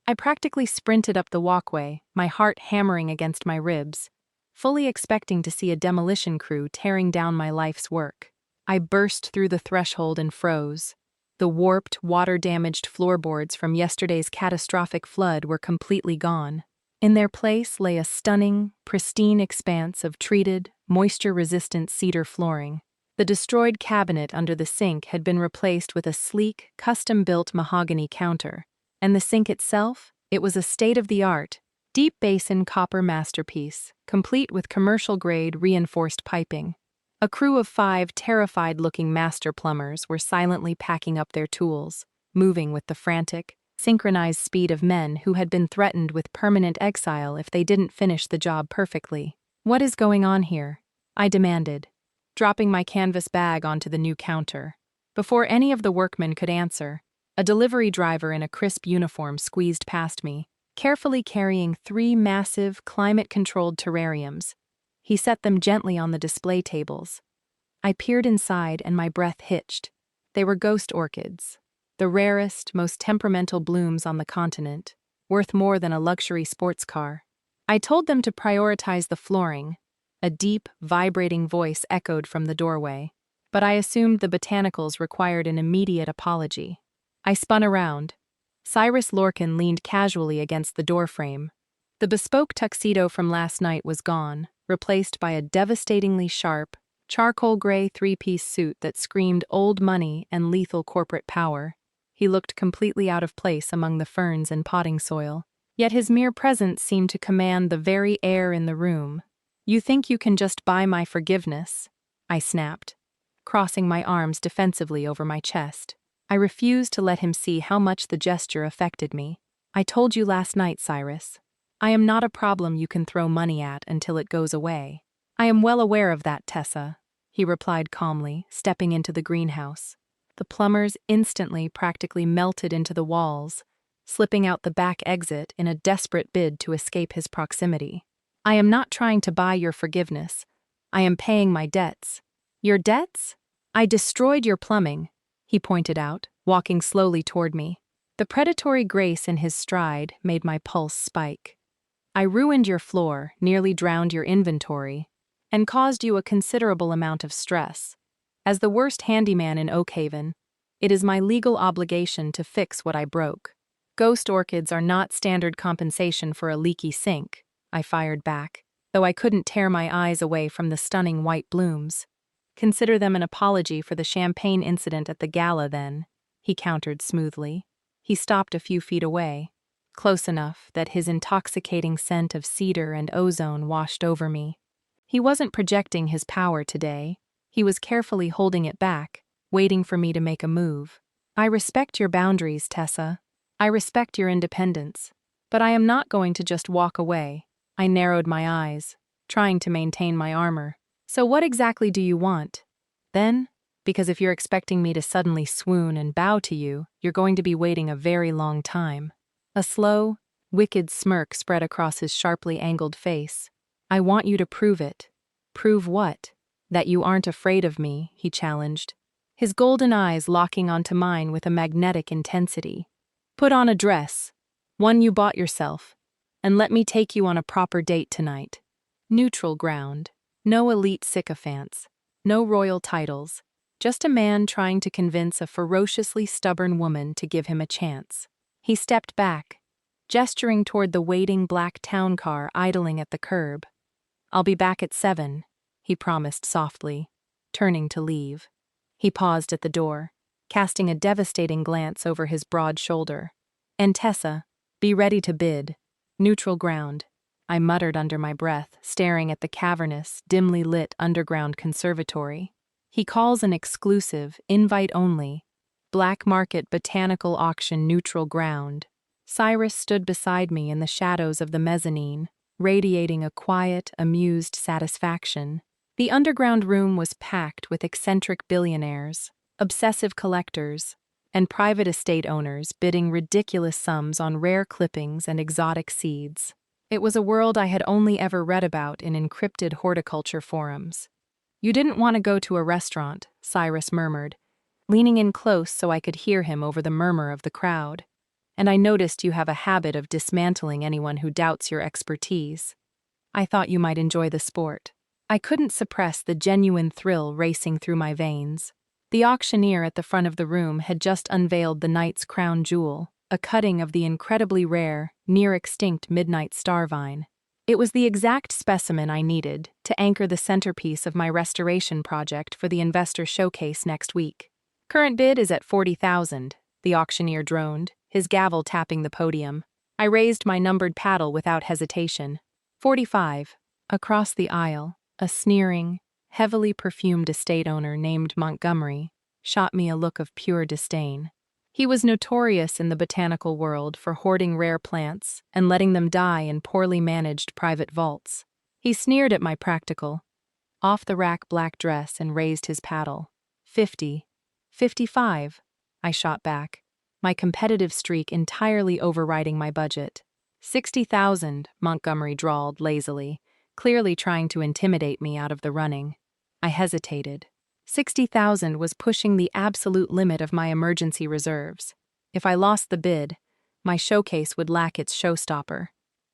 Speaker 1: I practically sprinted up the walkway, my heart hammering against my ribs, fully expecting to see a demolition crew tearing down my life's work. I burst through the threshold and froze. The warped, water-damaged floorboards from yesterday's catastrophic flood were completely gone. In their place lay a stunning, pristine expanse of treated, moisture-resistant cedar flooring. The destroyed cabinet under the sink had been replaced with a sleek, custom-built mahogany counter, and the sink itself, it was a state-of-the-art, deep-basin copper masterpiece, complete with commercial-grade reinforced piping. A crew of 5 terrified-looking master plumbers were silently packing up their tools, moving with the frantic, synchronized speed of men who had been threatened with permanent exile if they didn't finish the job perfectly. "What is going on here?" I demanded, dropping my canvas bag onto the new counter. Before any of the workmen could answer, a delivery driver in a crisp uniform squeezed past me, carefully carrying 3 massive, climate-controlled terrariums. He set them gently on the display tables. I peered inside and my breath hitched. They were ghost orchids, the rarest, most temperamental blooms on the continent, worth more than a luxury sports car. I told them to prioritize the flooring. A deep, vibrating voice echoed from the doorway, but I assumed the botanicals required an immediate apology. I spun around. Cyrus Lorcan leaned casually against the doorframe. The bespoke tuxedo from last night was gone, replaced by a devastatingly sharp, charcoal-gray 3-piece suit that screamed old money and lethal corporate power. He looked completely out of place among the ferns and potting soil, yet his mere presence seemed to command the very air in the room. "You think you can just buy my forgiveness?" I snapped, crossing my arms defensively over my chest. I refused to let him see how much the gesture affected me. "I told you last night, Cyrus. I am not a problem you can throw money at until it goes away." "I am well aware of that, Tessa," he replied calmly, stepping into the greenhouse. The plumbers instantly practically melted into the walls, slipping out the back exit in a desperate bid to escape his proximity. "I am not trying to buy your forgiveness. I am paying my debts." "Your debts?" "I destroyed your plumbing," he pointed out, walking slowly toward me. The predatory grace in his stride made my pulse spike. "I ruined your floor, nearly drowned your inventory, and caused you a considerable amount of stress. As the worst handyman in Oakhaven, it is my legal obligation to fix what I broke." "Ghost orchids are not standard compensation for a leaky sink," I fired back, though I couldn't tear my eyes away from the stunning white blooms. "Consider them an apology for the champagne incident at the gala, then," he countered smoothly. He stopped a few feet away, close enough that his intoxicating scent of cedar and ozone washed over me. He wasn't projecting his power today. He was carefully holding it back, waiting for me to make a move. "I respect your boundaries, Tessa. I respect your independence. But I am not going to just walk away." I narrowed my eyes, trying to maintain my armor. "So what exactly do you want?" Then, because if you're expecting me to suddenly swoon and bow to you, you're going to be waiting a very long time." A slow, wicked smirk spread across his sharply angled face. "I want you to prove it." "Prove what?" "That you aren't afraid of me," he challenged, his golden eyes locking onto mine with a magnetic intensity. "Put on a dress, one you bought yourself, and let me take you on a proper date tonight. Neutral ground, no elite sycophants, no royal titles, just a man trying to convince a ferociously stubborn woman to give him a chance." He stepped back, gesturing toward the waiting black town car idling at the curb. "I'll be back at 7, he promised softly, turning to leave. He paused at the door, casting a devastating glance over his broad shoulder. "And Tessa, be ready to bid." "Neutral ground," I muttered under my breath, staring at the cavernous, dimly lit underground conservatory. "He calls an exclusive, invite-only, black market botanical auction neutral ground." Cyrus stood beside me in the shadows of the mezzanine, radiating a quiet, amused satisfaction. The underground room was packed with eccentric billionaires, obsessive collectors, and private estate owners bidding ridiculous sums on rare clippings and exotic seeds. It was a world I had only ever read about in encrypted horticulture forums. "You didn't want to go to a restaurant," Cyrus murmured, leaning in close so I could hear him over the murmur of the crowd. "And I noticed you have a habit of dismantling anyone who doubts your expertise. I thought you might enjoy the sport." I couldn't suppress the genuine thrill racing through my veins. The auctioneer at the front of the room had just unveiled the night's crown jewel, a cutting of the incredibly rare, near-extinct midnight starvine. It was the exact specimen I needed to anchor the centerpiece of my restoration project for the investor showcase next week. "Current bid is at 40,000, the auctioneer droned, his gavel tapping the podium. I raised my numbered paddle without hesitation. 45. Across the aisle, a sneering, heavily perfumed estate owner named Montgomery shot me a look of pure disdain. He was notorious in the botanical world for hoarding rare plants and letting them die in poorly managed private vaults. He sneered at my practical, off-the-rack black dress and raised his paddle. 50. 55, I shot back, my competitive streak entirely overriding my budget. 60,000, Montgomery drawled lazily, clearly trying to intimidate me out of the running. I hesitated. 60,000 was pushing the absolute limit of my emergency reserves. If I lost the bid, my showcase would lack its showstopper.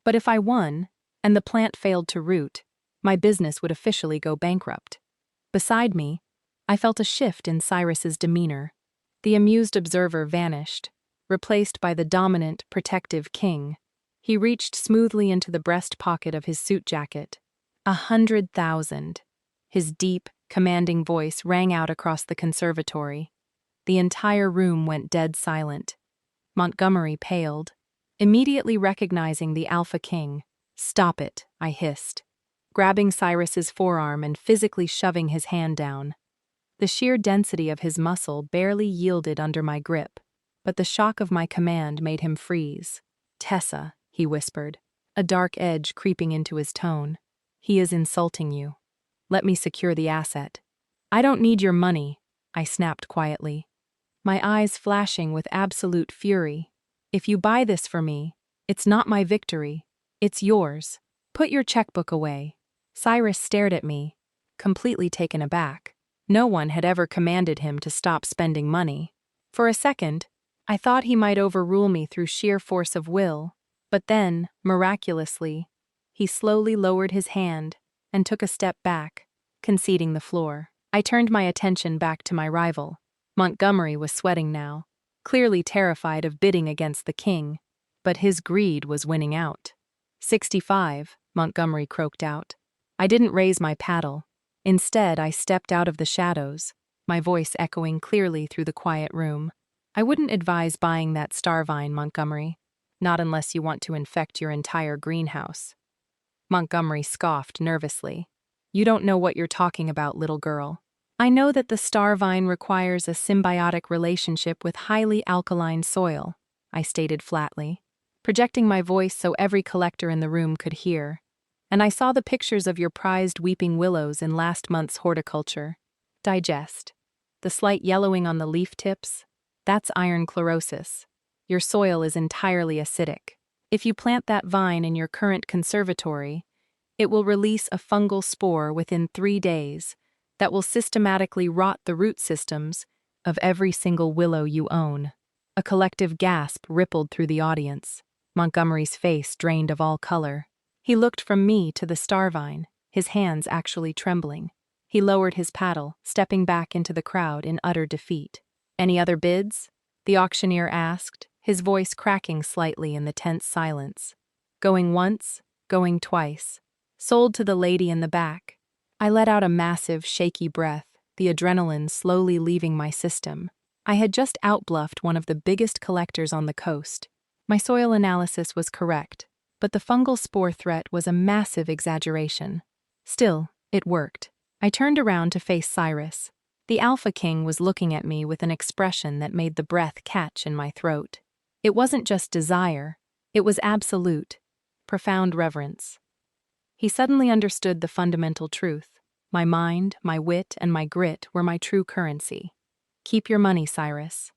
Speaker 1: But if I won, and the plant failed to root, my business would officially go bankrupt. Beside me, I felt a shift in Cyrus's demeanor. The amused observer vanished, replaced by the dominant, protective king. He reached smoothly into the breast pocket of his suit jacket. 100,000. His deep, commanding voice rang out across the conservatory. The entire room went dead silent. Montgomery paled, immediately recognizing the Alpha King. "Stop it," I hissed, grabbing Cyrus's forearm and physically shoving his hand down. The sheer density of his muscle barely yielded under my grip, but the shock of my command made him freeze. "Tessa," he whispered, a dark edge creeping into his tone. "He is insulting you. Let me secure the asset." "I don't need your money," I snapped quietly, my eyes flashing with absolute fury. "If you buy this for me, it's not my victory, it's yours. Put your checkbook away." Cyrus stared at me, completely taken aback. No one had ever commanded him to stop spending money. For a second, I thought he might overrule me through sheer force of will. But then, miraculously, he slowly lowered his hand and took a step back, conceding the floor. I turned my attention back to my rival. Montgomery was sweating now, clearly terrified of bidding against the king, but his greed was winning out. 65, Montgomery croaked out. I didn't raise my paddle. Instead, I stepped out of the shadows, my voice echoing clearly through the quiet room. "I wouldn't advise buying that starvine, Montgomery. Not unless you want to infect your entire greenhouse." Montgomery scoffed nervously. "You don't know what you're talking about, little girl. I know that the starvine requires a symbiotic relationship with highly alkaline soil," I stated flatly, projecting my voice so every collector in the room could hear. "And I saw the pictures of your prized weeping willows in last month's horticulture. Digest." the slight yellowing on the leaf tips, that's iron chlorosis. Your soil is entirely acidic. If you plant that vine in your current conservatory, it will release a fungal spore within 3 days that will systematically rot the root systems of every single willow you own. A collective gasp rippled through the audience. Montgomery's face drained of all color. He looked from me to the starvine, his hands actually trembling. He lowered his paddle, stepping back into the crowd in utter defeat. "Any other bids?" the auctioneer asked, his voice cracking slightly in the tense silence. "Going once, going twice. Sold to the lady in the back." I let out a massive, shaky breath, the adrenaline slowly leaving my system. I had just outbluffed one of the biggest collectors on the coast. My soil analysis was correct, but the fungal spore threat was a massive exaggeration. Still, it worked. I turned around to face Cyrus. The Alpha King was looking at me with an expression that made the breath catch in my throat. It wasn't just desire, it was absolute, profound reverence. He suddenly understood the fundamental truth. My mind, my wit, and my grit were my true currency. "Keep your money, Cyrus,"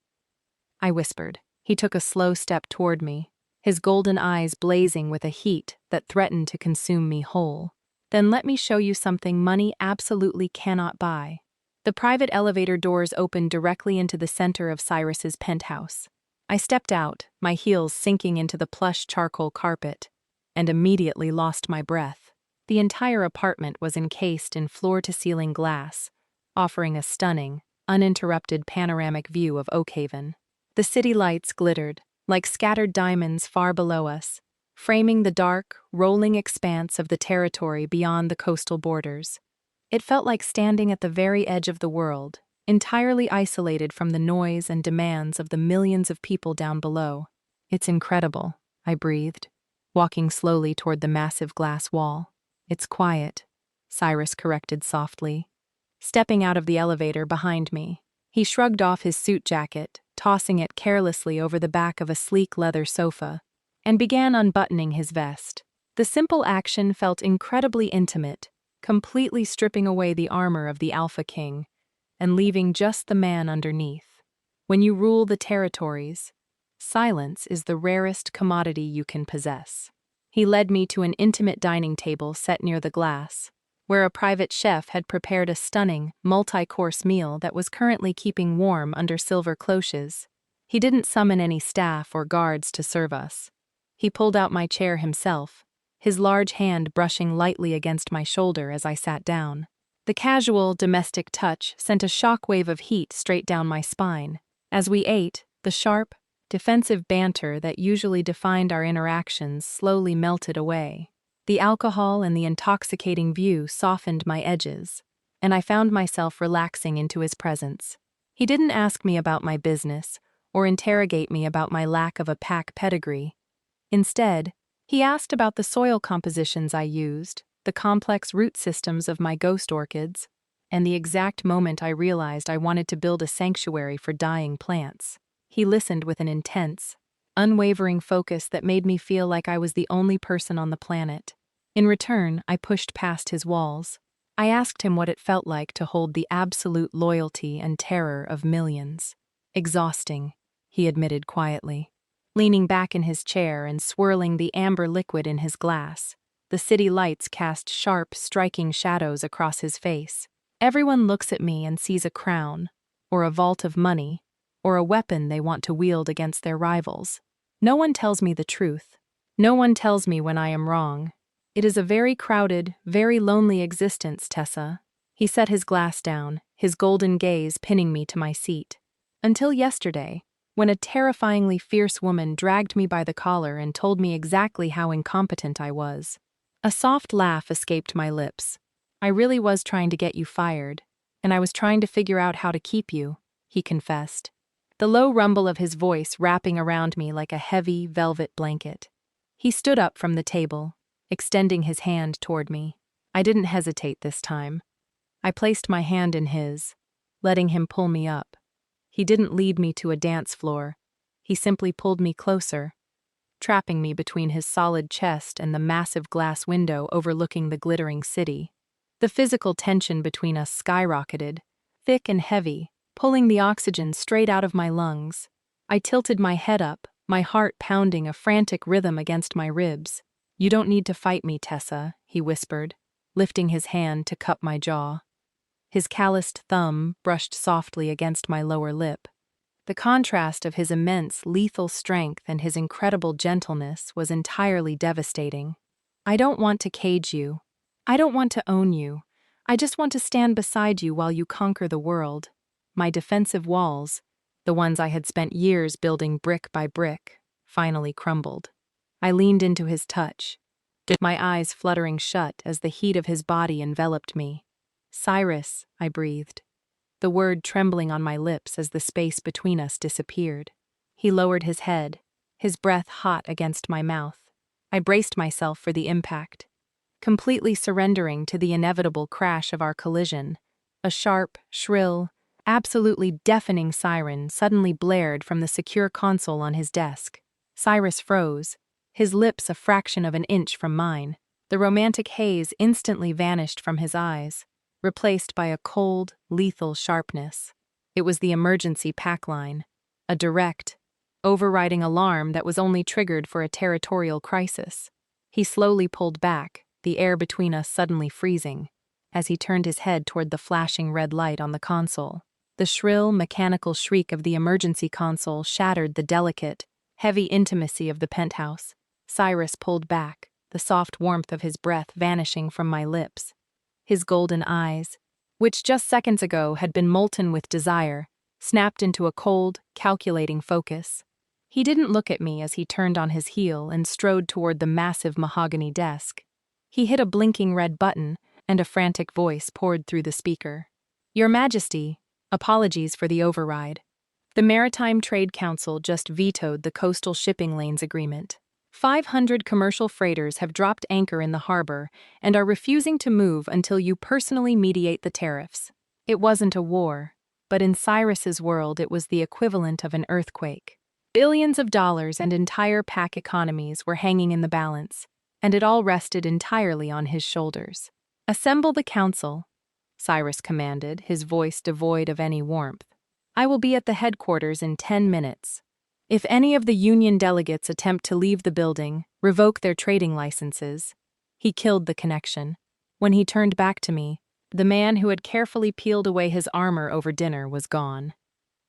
Speaker 1: I whispered. He took a slow step toward me, his golden eyes blazing with a heat that threatened to consume me whole. "Then let me show you something money absolutely cannot buy." The private elevator doors opened directly into the center of Cyrus's penthouse. I stepped out, my heels sinking into the plush charcoal carpet, and immediately lost my breath. The entire apartment was encased in floor-to-ceiling glass, offering a stunning, uninterrupted panoramic view of Oakhaven. The city lights glittered, like scattered diamonds far below us, framing the dark, rolling expanse of the territory beyond the coastal borders. It felt like standing at the very edge of the world, entirely isolated from the noise and demands of the millions of people down below. "It's incredible," I breathed, walking slowly toward the massive glass wall. "It's quiet," Cyrus corrected softly, stepping out of the elevator behind me. He shrugged off his suit jacket, tossing it carelessly over the back of a sleek leather sofa, and began unbuttoning his vest. The simple action felt incredibly intimate, completely stripping away the armor of the Alpha King and leaving just the man underneath. When you rule the territories, silence is the rarest commodity you can possess. He led me to an intimate dining table set near the glass, where a private chef had prepared a stunning, multi-course meal that was currently keeping warm under silver cloches. He didn't summon any staff or guards to serve us. He pulled out my chair himself, his large hand brushing lightly against my shoulder as I sat down. The casual, domestic touch sent a shockwave of heat straight down my spine. As we ate, the sharp, defensive banter that usually defined our interactions slowly melted away. The alcohol and the intoxicating view softened my edges, and I found myself relaxing into his presence. He didn't ask me about my business or interrogate me about my lack of a pack pedigree. Instead, he asked about the soil compositions I used, the complex root systems of my ghost orchids, and the exact moment I realized I wanted to build a sanctuary for dying plants. He listened with an intense, unwavering focus that made me feel like I was the only person on the planet. In return, I pushed past his walls. I asked him what it felt like to hold the absolute loyalty and terror of millions. "Exhausting," he admitted quietly. Leaning back in his chair and swirling the amber liquid in his glass, the city lights cast sharp, striking shadows across his face. Everyone looks at me and sees a crown, or a vault of money, or a weapon they want to wield against their rivals. No one tells me the truth. No one tells me when I am wrong. It is a very crowded, very lonely existence, Tessa. He set his glass down, his golden gaze pinning me to my seat. Until yesterday, when a terrifyingly fierce woman dragged me by the collar and told me exactly how incompetent I was. A soft laugh escaped my lips. "I really was trying to get you fired, and I was trying to figure out how to keep you," he confessed, the low rumble of his voice wrapping around me like a heavy, velvet blanket. He stood up from the table, extending his hand toward me. I didn't hesitate this time. I placed my hand in his, letting him pull me up. He didn't lead me to a dance floor. He simply pulled me closer, trapping me between his solid chest and the massive glass window overlooking the glittering city. The physical tension between us skyrocketed, thick and heavy, pulling the oxygen straight out of my lungs. I tilted my head up, my heart pounding a frantic rhythm against my ribs. "You don't need to fight me, Tessa," he whispered, lifting his hand to cup my jaw. His calloused thumb brushed softly against my lower lip. The contrast of his immense, lethal strength and his incredible gentleness was entirely devastating. "I don't want to cage you. I don't want to own you. I just want to stand beside you while you conquer the world." My defensive walls, the ones I had spent years building brick by brick, finally crumbled. I leaned into his touch, my eyes fluttering shut as the heat of his body enveloped me. "Cyrus," I breathed, the word trembling on my lips as the space between us disappeared. He lowered his head, his breath hot against my mouth. I braced myself for the impact, completely surrendering to the inevitable crash of our collision. A sharp, shrill, absolutely deafening siren suddenly blared from the secure console on his desk. Cyrus froze, his lips a fraction of an inch from mine. The romantic haze instantly vanished from his eyes, replaced by a cold, lethal sharpness. It was the emergency pack line, a direct, overriding alarm that was only triggered for a territorial crisis. He slowly pulled back, the air between us suddenly freezing, as he turned his head toward the flashing red light on the console. The shrill, mechanical shriek of the emergency console shattered the delicate, heavy intimacy of the penthouse. Cyrus pulled back, the soft warmth of his breath vanishing from my lips. His golden eyes, which just seconds ago had been molten with desire, snapped into a cold, calculating focus. He didn't look at me as he turned on his heel and strode toward the massive mahogany desk. He hit a blinking red button, and a frantic voice poured through the speaker. "Your Majesty, apologies for the override. The Maritime Trade Council just vetoed the Coastal Shipping Lanes Agreement. 500 commercial freighters have dropped anchor in the harbor and are refusing to move until you personally mediate the tariffs." It wasn't a war, but in Cyrus's world it was the equivalent of an earthquake. Billions of dollars and entire pack economies were hanging in the balance, and it all rested entirely on his shoulders. "Assemble the council," Cyrus commanded, his voice devoid of any warmth. "I will be at the headquarters in 10 minutes. If any of the union delegates attempt to leave the building, revoke their trading licenses." He killed the connection. When he turned back to me, the man who had carefully peeled away his armor over dinner was gone.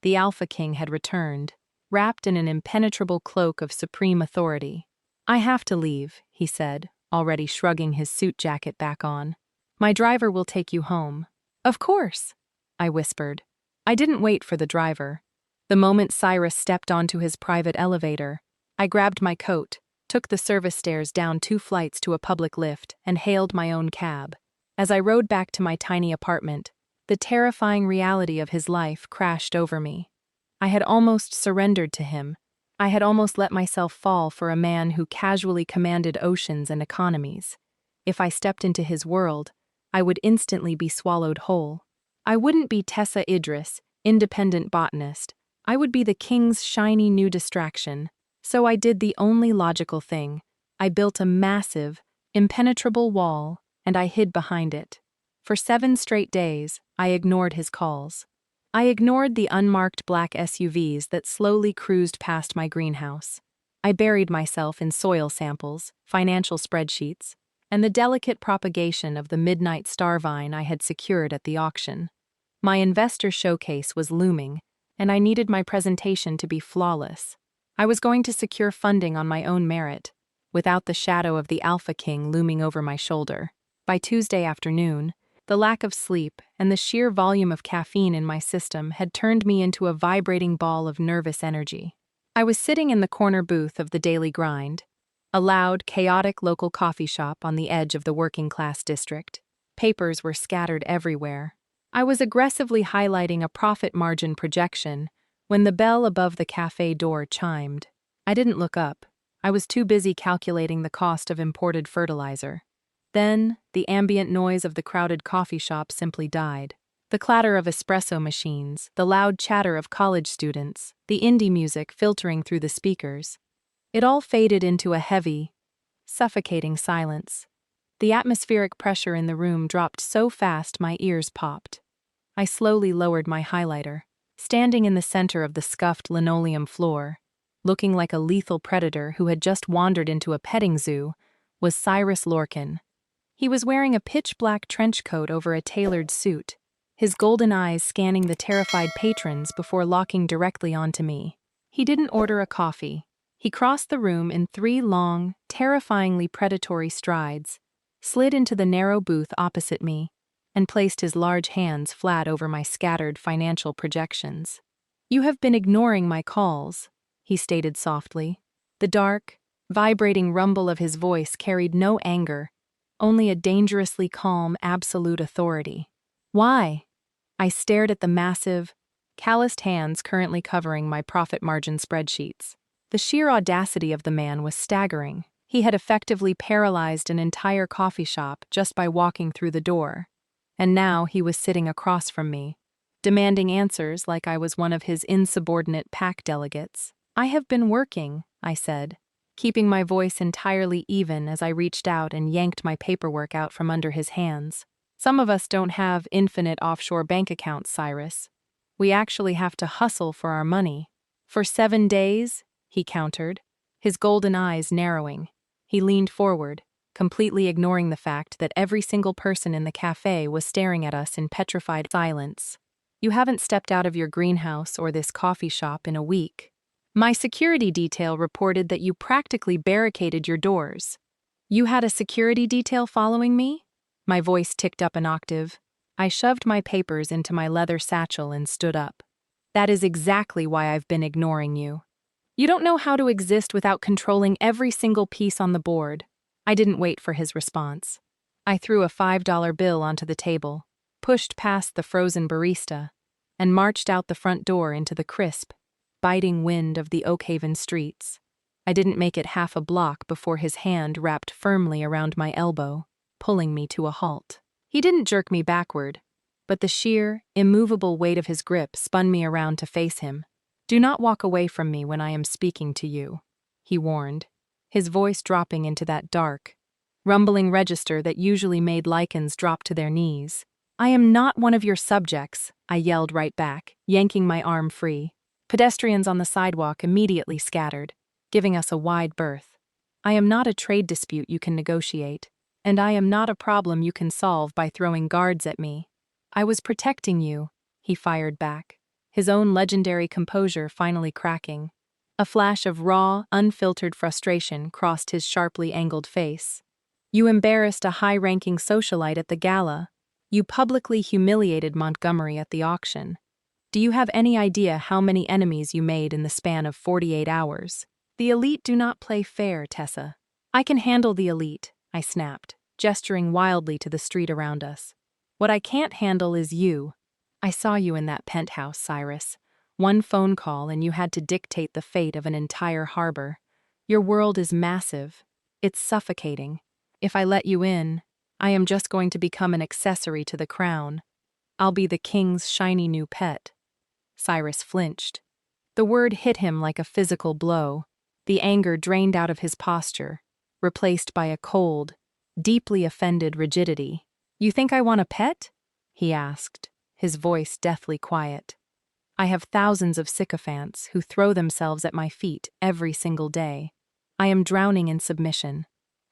Speaker 1: The Alpha King had returned, wrapped in an impenetrable cloak of supreme authority. "I have to leave," he said, already shrugging his suit jacket back on. "My driver will take you home." "Of course," I whispered. I didn't wait for the driver. The moment Cyrus stepped onto his private elevator, I grabbed my coat, took the service stairs down 2 flights to a public lift, and hailed my own cab. As I rode back to my tiny apartment, the terrifying reality of his life crashed over me. I had almost surrendered to him. I had almost let myself fall for a man who casually commanded oceans and economies. If I stepped into his world, I would instantly be swallowed whole. I wouldn't be Tessa Idris, independent botanist. I would be the king's shiny new distraction. So I did the only logical thing. I built a massive, impenetrable wall, and I hid behind it. For 7 straight days, I ignored his calls. I ignored the unmarked black SUVs that slowly cruised past my greenhouse. I buried myself in soil samples, financial spreadsheets, and the delicate propagation of the midnight star vine I had secured at the auction. My investor showcase was looming, and I needed my presentation to be flawless. I was going to secure funding on my own merit, without the shadow of the Alpha King looming over my shoulder. By Tuesday afternoon, the lack of sleep and the sheer volume of caffeine in my system had turned me into a vibrating ball of nervous energy. I was sitting in the corner booth of the Daily Grind, a loud, chaotic local coffee shop on the edge of the working-class district. Papers were scattered everywhere. I was aggressively highlighting a profit margin projection when the bell above the cafe door chimed. I didn't look up. I was too busy calculating the cost of imported fertilizer. Then, the ambient noise of the crowded coffee shop simply died. The clatter of espresso machines, the loud chatter of college students, the indie music filtering through the speakers. It all faded into a heavy, suffocating silence. The atmospheric pressure in the room dropped so fast my ears popped. I slowly lowered my highlighter. Standing in the center of the scuffed linoleum floor, looking like a lethal predator who had just wandered into a petting zoo, was Cyrus Lorcan. He was wearing a pitch-black trench coat over a tailored suit, his golden eyes scanning the terrified patrons before locking directly onto me. He didn't order a coffee. He crossed the room in 3 long, terrifyingly predatory strides, slid into the narrow booth opposite me, and placed his large hands flat over my scattered financial projections. "You have been ignoring my calls," he stated softly. The dark, vibrating rumble of his voice carried no anger, only a dangerously calm, absolute authority. "Why?" I stared at the massive, calloused hands currently covering my profit margin spreadsheets. The sheer audacity of the man was staggering. He had effectively paralyzed an entire coffee shop just by walking through the door. And now he was sitting across from me, demanding answers like I was one of his insubordinate pack delegates. "I have been working," I said, keeping my voice entirely even as I reached out and yanked my paperwork out from under his hands. "Some of us don't have infinite offshore bank accounts, Cyrus. We actually have to hustle for our money." "For 7 days?" he countered, his golden eyes narrowing. He leaned forward, completely ignoring the fact that every single person in the cafe was staring at us in petrified silence. "You haven't stepped out of your greenhouse or this coffee shop in a week. My security detail reported that you practically barricaded your doors." "You had a security detail following me?" My voice ticked up an octave. I shoved my papers into my leather satchel and stood up. "That is exactly why I've been ignoring you. You don't know how to exist without controlling every single piece on the board." I didn't wait for his response. I threw a $5 bill onto the table, pushed past the frozen barista, and marched out the front door into the crisp, biting wind of the Oakhaven streets. I didn't make it half a block before his hand wrapped firmly around my elbow, pulling me to a halt. He didn't jerk me backward, but the sheer, immovable weight of his grip spun me around to face him. "Do not walk away from me when I am speaking to you," he warned, his voice dropping into that dark, rumbling register that usually made lichens drop to their knees. "I am not one of your subjects," I yelled right back, yanking my arm free. Pedestrians on the sidewalk immediately scattered, giving us a wide berth. "I am not a trade dispute you can negotiate, and I am not a problem you can solve by throwing guards at me. I was protecting you," he fired back, his own legendary composure finally cracking. A flash of raw, unfiltered frustration crossed his sharply angled face. "You embarrassed a high-ranking socialite at the gala. You publicly humiliated Montgomery at the auction. Do you have any idea how many enemies you made in the span of 48 hours? The elite do not play fair, Tessa." "I can handle the elite," I snapped, gesturing wildly to the street around us. "What I can't handle is you. I saw you in that penthouse, Cyrus. One phone call and you had to dictate the fate of an entire harbor. Your world is massive. It's suffocating. If I let you in, I am just going to become an accessory to the crown. I'll be the king's shiny new pet." Cyrus flinched. The word hit him like a physical blow. The anger drained out of his posture, replaced by a cold, deeply offended rigidity. "You think I want a pet?" he asked, his voice deathly quiet. "I have thousands of sycophants who throw themselves at my feet every single day. I am drowning in submission.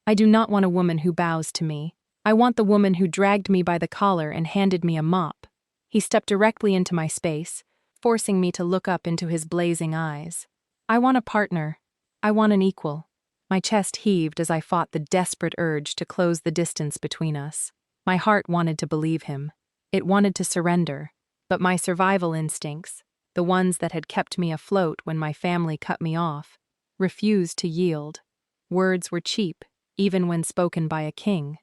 Speaker 1: I do not want a woman who bows to me. I want the woman who dragged me by the collar and handed me a mop." He stepped directly into my space, forcing me to look up into his blazing eyes. "I want a partner. I want an equal." My chest heaved as I fought the desperate urge to close the distance between us. My heart wanted to believe him. It wanted to surrender, but my survival instincts, the ones that had kept me afloat when my family cut me off, refused to yield. Words were cheap, even when spoken by a king.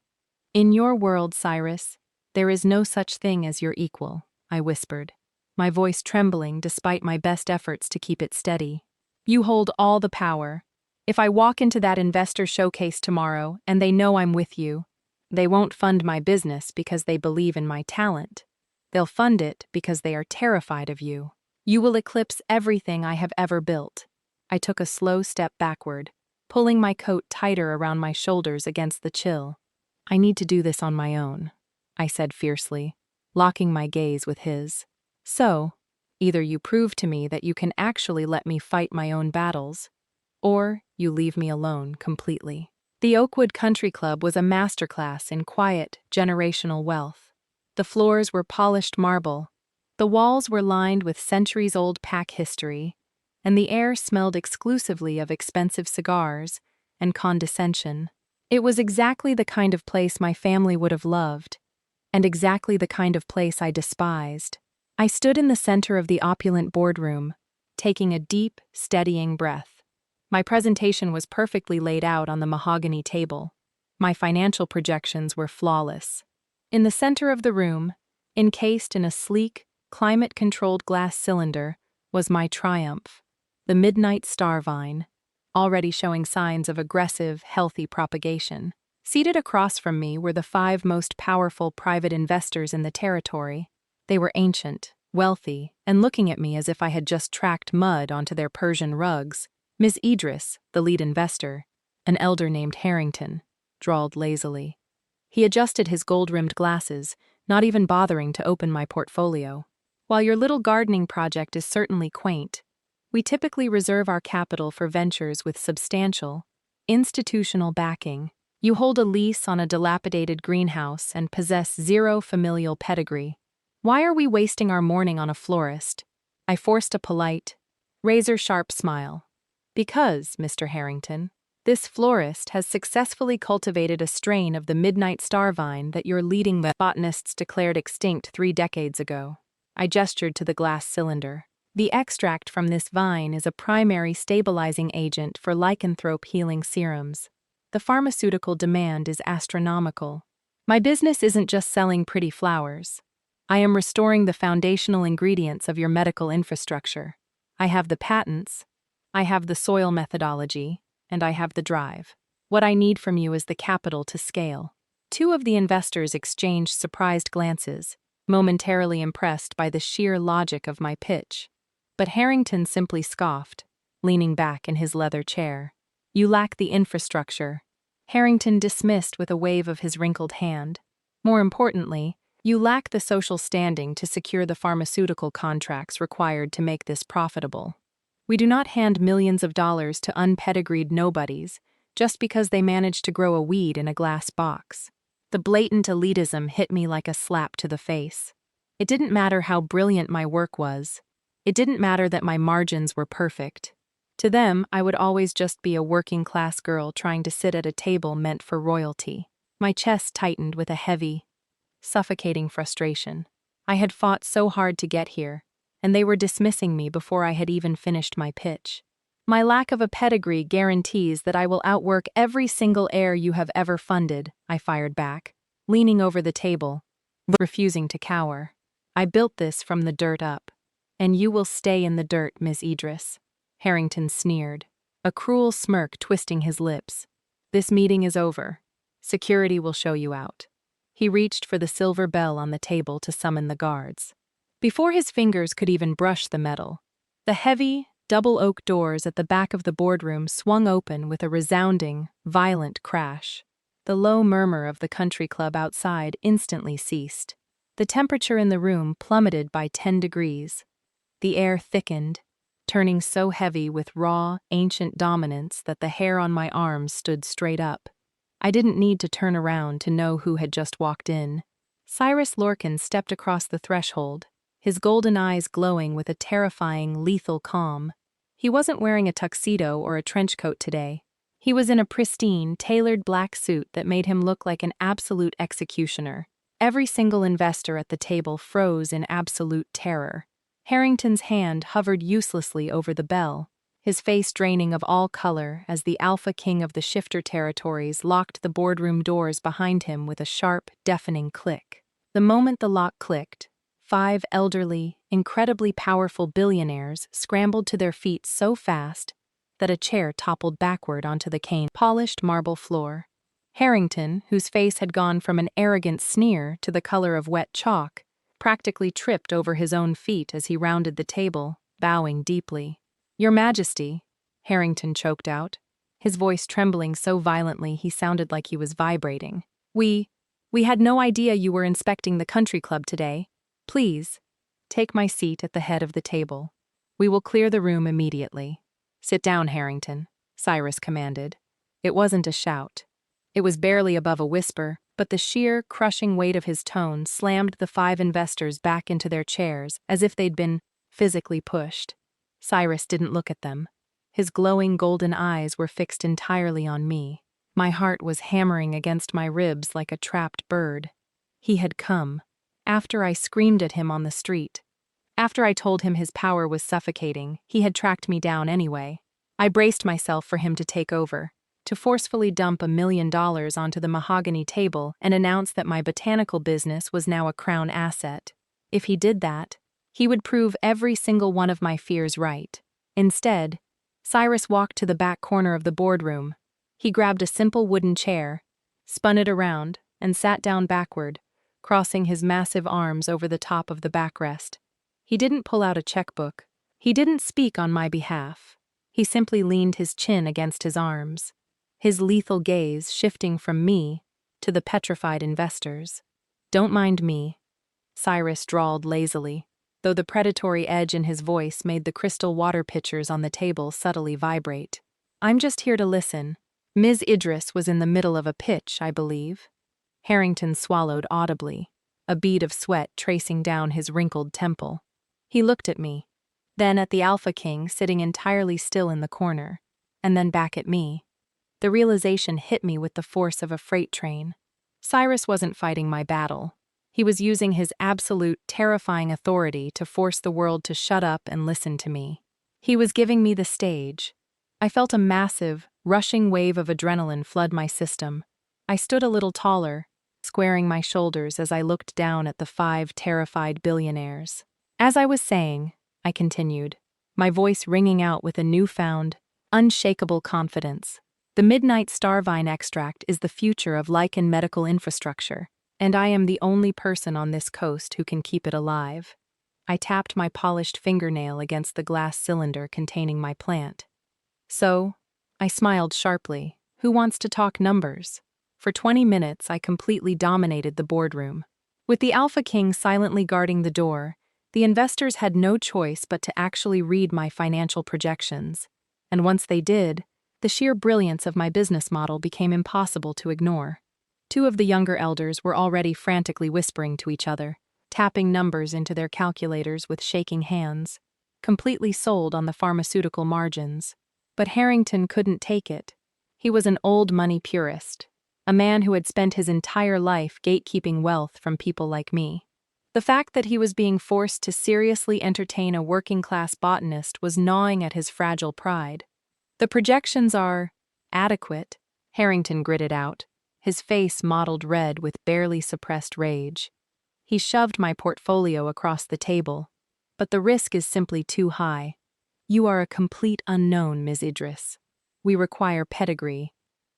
Speaker 1: "In your world, Cyrus, there is no such thing as your equal," I whispered, my voice trembling despite my best efforts to keep it steady. "You hold all the power. If I walk into that investor showcase tomorrow and they know I'm with you, they won't fund my business because they believe in my talent. They'll fund it because they are terrified of you. You will eclipse everything I have ever built." I took a slow step backward, pulling my coat tighter around my shoulders against the chill. "I need to do this on my own," I said fiercely, locking my gaze with his. "So, Either you prove to me that you can actually let me fight my own battles, or you leave me alone completely. The Oakwood Country Club was a masterclass in quiet, generational wealth. The floors were polished marble, the walls were lined with centuries-old pack history, and the air smelled exclusively of expensive cigars and condescension. It was exactly the kind of place my family would have loved, and exactly the kind of place I despised. I stood in the center of the opulent boardroom, taking a deep, steadying breath. My presentation was perfectly laid out on the mahogany table. My financial projections were flawless. In the center of the room, encased in a sleek, climate-controlled glass cylinder, was my triumph, the midnight star vine, already showing signs of aggressive, healthy propagation. Seated across from me were the 5 most powerful private investors in the territory. They were ancient, wealthy, and looking at me as if I had just tracked mud onto their Persian rugs. Ms. Idris, the lead investor, an elder named Harrington, drawled lazily. He adjusted his gold-rimmed glasses, not even bothering to open my portfolio. While your little gardening project is certainly quaint, we typically reserve our capital for ventures with substantial, institutional backing. You hold a lease on a dilapidated greenhouse and possess 0 familial pedigree. Why are we wasting our morning on a florist? I forced a polite, razor-sharp smile. Because, Mr. Harrington, this florist has successfully cultivated a strain of the midnight star vine that your leading botanists declared extinct 3 decades ago. I gestured to the glass cylinder. The extract from this vine is a primary stabilizing agent for lycanthrope healing serums. The pharmaceutical demand is astronomical. My business isn't just selling pretty flowers. I am restoring the foundational ingredients of your medical infrastructure. I have the patents, I have the soil methodology, and I have the drive. What I need from you is the capital to scale. 2 of the investors exchanged surprised glances, momentarily impressed by the sheer logic of my pitch. But Harrington simply scoffed, leaning back in his leather chair. You lack the infrastructure. Harrington dismissed with a wave of his wrinkled hand. More importantly, you lack the social standing to secure the pharmaceutical contracts required to make this profitable. We do not hand millions of dollars to unpedigreed nobodies just because they managed to grow a weed in a glass box. The blatant elitism hit me like a slap to the face. It didn't matter how brilliant my work was. It didn't matter that my margins were perfect. To them, I would always just be a working-class girl trying to sit at a table meant for royalty. My chest tightened with a heavy, suffocating frustration. I had fought so hard to get here, and they were dismissing me before I had even finished my pitch. My lack of a pedigree guarantees that I will outwork every single heir you have ever funded, I fired back, leaning over the table, refusing to cower. I built this from the dirt up. And you will stay in the dirt, Ms. Idris. Harrington sneered, a cruel smirk twisting his lips. This meeting is over. Security will show you out. He reached for the silver bell on the table to summon the guards. Before his fingers could even brush the metal, the heavy, double oak doors at the back of the boardroom swung open with a resounding, violent crash. The low murmur of the country club outside instantly ceased. The temperature in the room plummeted by 10 degrees. The air thickened, turning so heavy with raw, ancient dominance that the hair on my arms stood straight up. I didn't need to turn around to know who had just walked in. Cyrus Lorcan stepped across the threshold, his golden eyes glowing with a terrifying, lethal calm. He wasn't wearing a tuxedo or a trench coat today. He was in a pristine, tailored black suit that made him look like an absolute executioner. Every single investor at the table froze in absolute terror. Harrington's hand hovered uselessly over the bell, his face draining of all color as the alpha king of the shifter territories locked the boardroom doors behind him with a sharp, deafening click. The moment the lock clicked, 5 elderly, incredibly powerful billionaires scrambled to their feet so fast that a chair toppled backward onto the cane-polished marble floor. Harrington, whose face had gone from an arrogant sneer to the color of wet chalk, practically tripped over his own feet as he rounded the table, bowing deeply. "Your Majesty," Harrington choked out, his voice trembling so violently he sounded like he was vibrating. We had no idea you were inspecting the country club today. Please, take my seat at the head of the table. We will clear the room immediately. Sit down, Harrington, Cyrus commanded. It wasn't a shout. It was barely above a whisper, but the sheer, crushing weight of his tone slammed the 5 investors back into their chairs as if they'd been physically pushed. Cyrus didn't look at them. His glowing golden eyes were fixed entirely on me. My heart was hammering against my ribs like a trapped bird. He had come. After I screamed at him on the street. After I told him his power was suffocating, he had tracked me down anyway. I braced myself for him to take over, to forcefully dump $1 million onto the mahogany table and announce that my botanical business was now a crown asset. If he did that, he would prove every single one of my fears right. Instead, Cyrus walked to the back corner of the boardroom. He grabbed a simple wooden chair, spun it around, and sat down backward, crossing his massive arms over the top of the backrest. He didn't pull out a checkbook. He didn't speak on my behalf. He simply leaned his chin against his arms, his lethal gaze shifting from me to the petrified investors. "Don't mind me," Cyrus drawled lazily, though the predatory edge in his voice made the crystal water pitchers on the table subtly vibrate. "I'm just here to listen. Ms. Idris was in the middle of a pitch, I believe." Harrington swallowed audibly, a bead of sweat tracing down his wrinkled temple. He looked at me, then at the Alpha King sitting entirely still in the corner, and then back at me. The realization hit me with the force of a freight train. Cyrus wasn't fighting my battle. He was using his absolute, terrifying authority to force the world to shut up and listen to me. He was giving me the stage. I felt a massive, rushing wave of adrenaline flood my system. I stood a little taller, squaring my shoulders as I looked down at the 5 terrified billionaires. "As I was saying," I continued, my voice ringing out with a newfound, unshakable confidence. "The Midnight Starvine extract is the future of lichen medical infrastructure, and I am the only person on this coast who can keep it alive." I tapped my polished fingernail against the glass cylinder containing my plant. "So," I smiled sharply, "who wants to talk numbers?" For 20 minutes, I completely dominated the boardroom. With the Alpha King silently guarding the door, the investors had no choice but to actually read my financial projections. And once they did, the sheer brilliance of my business model became impossible to ignore. 2 of the younger elders were already frantically whispering to each other, tapping numbers into their calculators with shaking hands, completely sold on the pharmaceutical margins. But Harrington couldn't take it. He was an old money purist, a man who had spent his entire life gatekeeping wealth from people like me. The fact that he was being forced to seriously entertain a working-class botanist was gnawing at his fragile pride. "The projections are adequate," Harrington gritted out, his face mottled red with barely suppressed rage. He shoved my portfolio across the table. "But the risk is simply too high. You are a complete unknown, Ms. Idris. We require pedigree.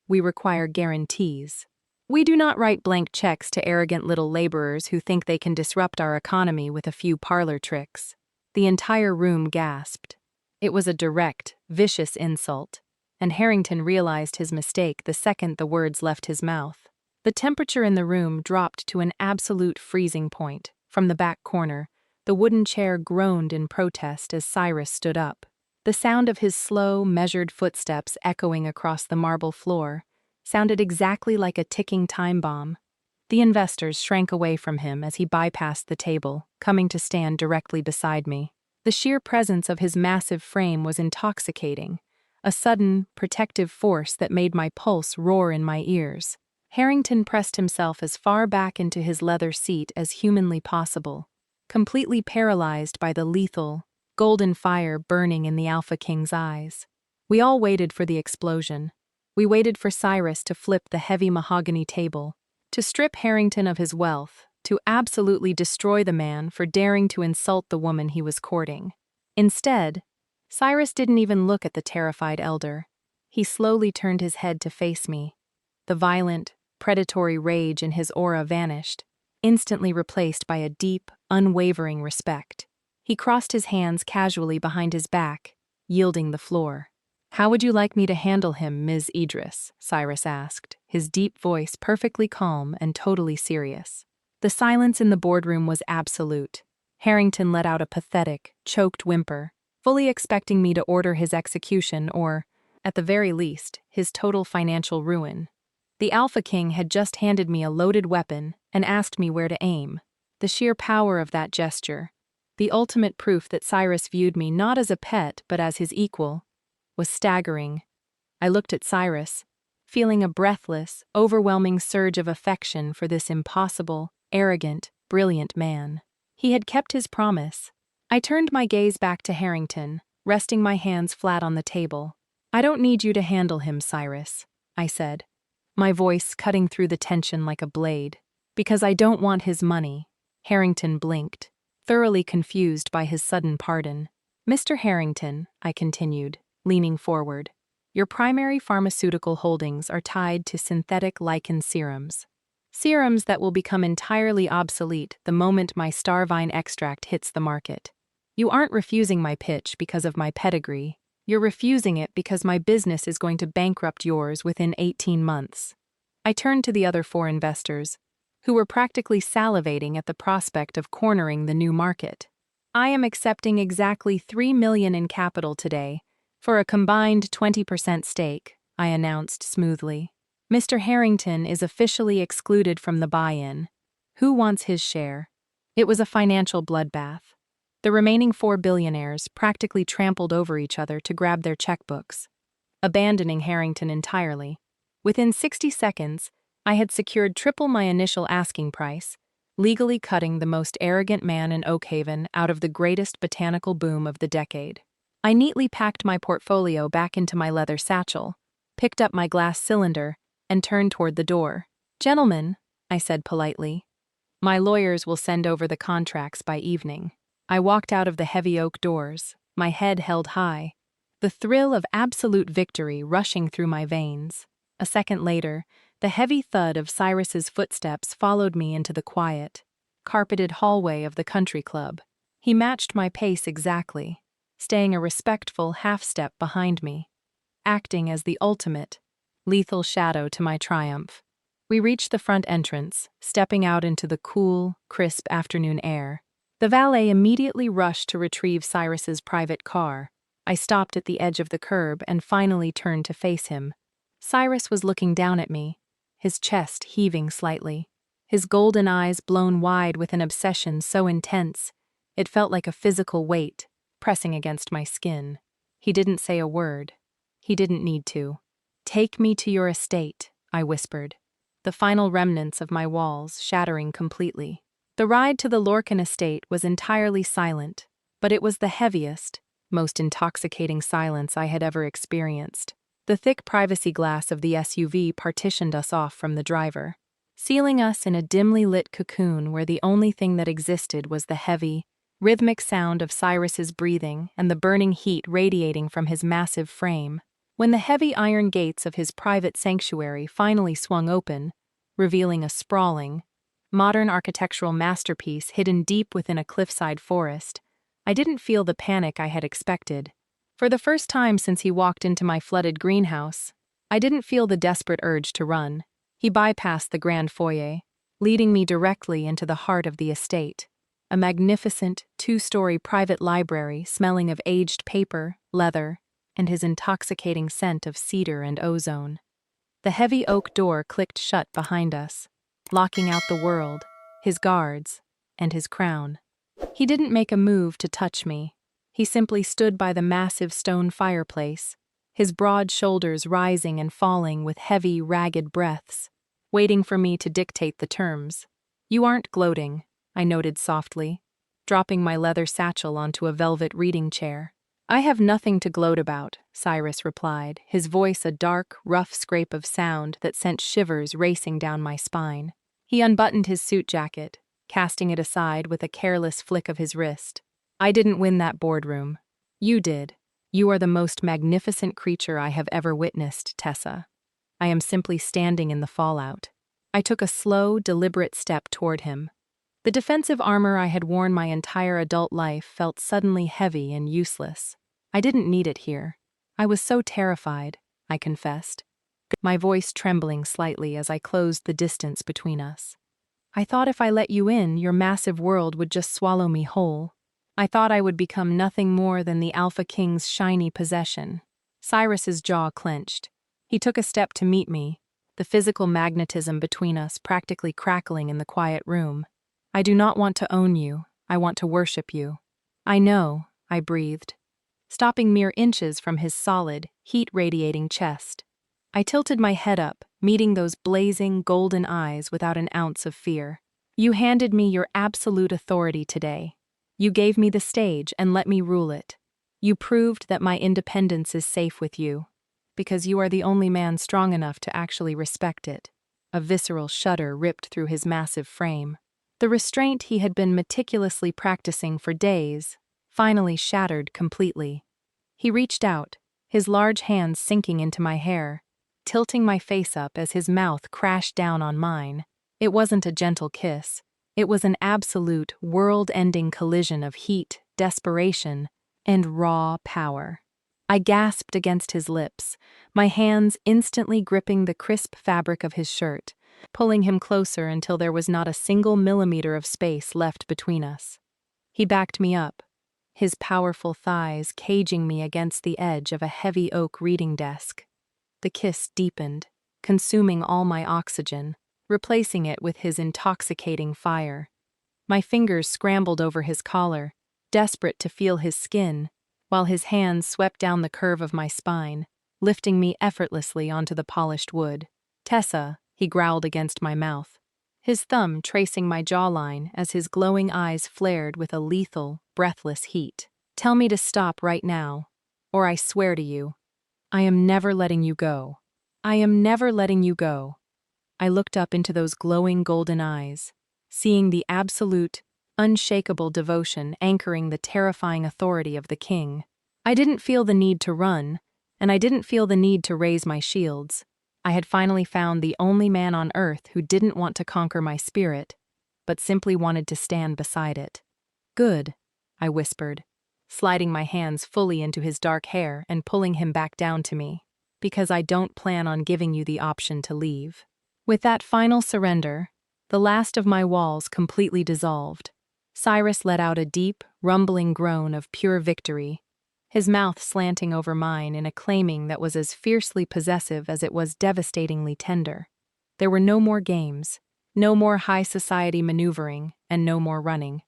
Speaker 1: We require guarantees. We do not write blank checks to arrogant little laborers who think they can disrupt our economy with a few parlor tricks." The entire room gasped. It was a direct, vicious insult, and Harrington realized his mistake the second the words left his mouth. The temperature in the room dropped to an absolute freezing point. From the back corner, the wooden chair groaned in protest as Cyrus stood up. The sound of his slow, measured footsteps echoing across the marble floor sounded exactly like a ticking time bomb. The investors shrank away from him as he bypassed the table, coming to stand directly beside me. The sheer presence of his massive frame was intoxicating, a sudden, protective force that made my pulse roar in my ears. Harrington pressed himself as far back into his leather seat as humanly possible, completely paralyzed by the lethal, golden fire burning in the Alpha King's eyes. We all waited for the explosion. We waited for Cyrus to flip the heavy mahogany table, to strip Harrington of his wealth, to absolutely destroy the man for daring to insult the woman he was courting. Instead, Cyrus didn't even look at the terrified elder. He slowly turned his head to face me. The violent, predatory rage in his aura vanished, instantly replaced by a deep, unwavering respect. He crossed his hands casually behind his back, yielding the floor. "How would you like me to handle him, Ms. Idris?" Cyrus asked, his deep voice perfectly calm and totally serious. The silence in the boardroom was absolute. Harrington let out a pathetic, choked whimper, fully expecting me to order his execution or, at the very least, his total financial ruin. The Alpha King had just handed me a loaded weapon and asked me where to aim. The sheer power of that gesture, the ultimate proof that Cyrus viewed me not as a pet but as his equal, was staggering. I looked at Cyrus, feeling a breathless, overwhelming surge of affection for this impossible, arrogant, brilliant man. He had kept his promise. I turned my gaze back to Harrington, resting my hands flat on the table. "I don't need you to handle him, Cyrus," I said, my voice cutting through the tension like a blade. "Because I don't want his money." Harrington blinked, thoroughly confused by his sudden pardon. "Mr. Harrington," I continued, leaning forward, "your primary pharmaceutical holdings are tied to synthetic lichen serums. Serums that will become entirely obsolete the moment my starvine extract hits the market. You aren't refusing my pitch because of my pedigree. You're refusing it because my business is going to bankrupt yours within 18 months. I turned to the other 4 investors, who were practically salivating at the prospect of cornering the new market. "I am accepting exactly $3 million in capital today, for a combined 20% stake," I announced smoothly. "Mr. Harrington is officially excluded from the buy-in. Who wants his share?" It was a financial bloodbath. The remaining 4 billionaires practically trampled over each other to grab their checkbooks, abandoning Harrington entirely. Within 60 seconds, I had secured triple my initial asking price, legally cutting the most arrogant man in Oakhaven out of the greatest botanical boom of the decade. I neatly packed my portfolio back into my leather satchel, picked up my glass cylinder, and turned toward the door. "Gentlemen," I said politely, "my lawyers will send over the contracts by evening." I walked out of the heavy oak doors, my head held high, the thrill of absolute victory rushing through my veins. A second later, the heavy thud of Cyrus's footsteps followed me into the quiet, carpeted hallway of the country club. He matched my pace exactly, staying a respectful half-step behind me, acting as the ultimate, lethal shadow to my triumph. We reached the front entrance, stepping out into the cool, crisp afternoon air. The valet immediately rushed to retrieve Cyrus's private car. I stopped at the edge of the curb and finally turned to face him. Cyrus was looking down at me, his chest heaving slightly, his golden eyes blown wide with an obsession so intense, it felt like a physical weight pressing against my skin. He didn't say a word. He didn't need to. "Take me to your estate," I whispered, the final remnants of my walls shattering completely. The ride to the Lorcan estate was entirely silent, but it was the heaviest, most intoxicating silence I had ever experienced. The thick privacy glass of the SUV partitioned us off from the driver, sealing us in a dimly lit cocoon where the only thing that existed was the heavy, rhythmic sound of Cyrus's breathing and the burning heat radiating from his massive frame. When the heavy iron gates of his private sanctuary finally swung open, revealing a sprawling, modern architectural masterpiece hidden deep within a cliffside forest, I didn't feel the panic I had expected. For the first time since he walked into my flooded greenhouse, I didn't feel the desperate urge to run. He bypassed the grand foyer, leading me directly into the heart of the estate, a magnificent 2-story private library smelling of aged paper, leather, and his intoxicating scent of cedar and ozone. The heavy oak door clicked shut behind us, locking out the world, his guards, and his crown. He didn't make a move to touch me. He simply stood by the massive stone fireplace, his broad shoulders rising and falling with heavy, ragged breaths, waiting for me to dictate the terms. "You aren't gloating," I noted softly, dropping my leather satchel onto a velvet reading chair. "I have nothing to gloat about," Cyrus replied, his voice a dark, rough scrape of sound that sent shivers racing down my spine. He unbuttoned his suit jacket, casting it aside with a careless flick of his wrist. "I didn't win that boardroom. You did. You are the most magnificent creature I have ever witnessed, Tessa. I am simply standing in the fallout." I took a slow, deliberate step toward him. The defensive armor I had worn my entire adult life felt suddenly heavy and useless. I didn't need it here. I was so terrified, I confessed, my voice trembling slightly as I closed the distance between us. I thought if I let you in, your massive world would just swallow me whole. I thought I would become nothing more than the Alpha King's shiny possession. Cyrus's jaw clenched. He took a step to meet me, the physical magnetism between us practically crackling in the quiet room. I do not want to own you. I want to worship you. I know, I breathed, stopping mere inches from his solid, heat-radiating chest. I tilted my head up, meeting those blazing, golden eyes without an ounce of fear. You handed me your absolute authority today. You gave me the stage and let me rule it. You proved that my independence is safe with you, because you are the only man strong enough to actually respect it. A visceral shudder ripped through his massive frame. The restraint he had been meticulously practicing for days finally shattered completely. He reached out, his large hands sinking into my hair, tilting my face up as his mouth crashed down on mine. It wasn't a gentle kiss. It was an absolute, world-ending collision of heat, desperation, and raw power. I gasped against his lips, my hands instantly gripping the crisp fabric of his shirt, pulling him closer until there was not a single millimeter of space left between us. He backed me up, his powerful thighs caging me against the edge of a heavy oak reading desk. The kiss deepened, consuming all my oxygen, replacing it with his intoxicating fire. My fingers scrambled over his collar, desperate to feel his skin, while his hands swept down the curve of my spine, lifting me effortlessly onto the polished wood. Tessa, he growled against my mouth, his thumb tracing my jawline as his glowing eyes flared with a lethal, breathless heat. Tell me to stop right now, or I swear to you, I am never letting you go. I am never letting you go. I looked up into those glowing golden eyes, seeing the absolute, unshakable devotion anchoring the terrifying authority of the king. I didn't feel the need to run, and I didn't feel the need to raise my shields. I had finally found the only man on earth who didn't want to conquer my spirit, but simply wanted to stand beside it. Good, I whispered, sliding my hands fully into his dark hair and pulling him back down to me, because I don't plan on giving you the option to leave. With that final surrender, the last of my walls completely dissolved. Cyrus let out a deep, rumbling groan of pure victory, his mouth slanting over mine in a claiming that was as fiercely possessive as it was devastatingly tender. There were no more games, no more high society maneuvering, and no more running.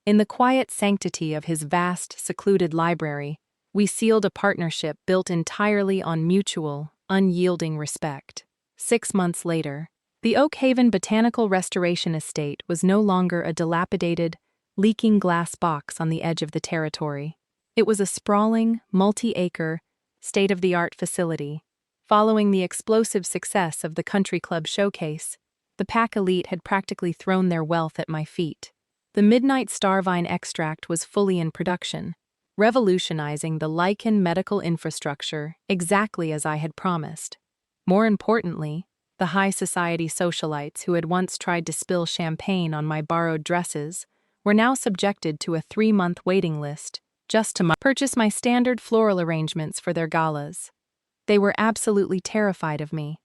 Speaker 1: In the quiet sanctity of his vast, secluded library, we sealed a partnership built entirely on mutual, unyielding respect. 6 months later, the Oak Haven Botanical Restoration Estate was no longer a dilapidated, leaking glass box on the edge of the territory. It was a sprawling, multi-acre, state-of-the-art facility. Following the explosive success of the country club showcase, the pack elite had practically thrown their wealth at my feet. The Midnight Starvine extract was fully in production, revolutionizing the lichen medical infrastructure exactly as I had promised. More importantly, the high society socialites who had once tried to spill champagne on my borrowed dresses were now subjected to a 3-month waiting list just to purchase my standard floral arrangements for their galas. They were absolutely terrified of me.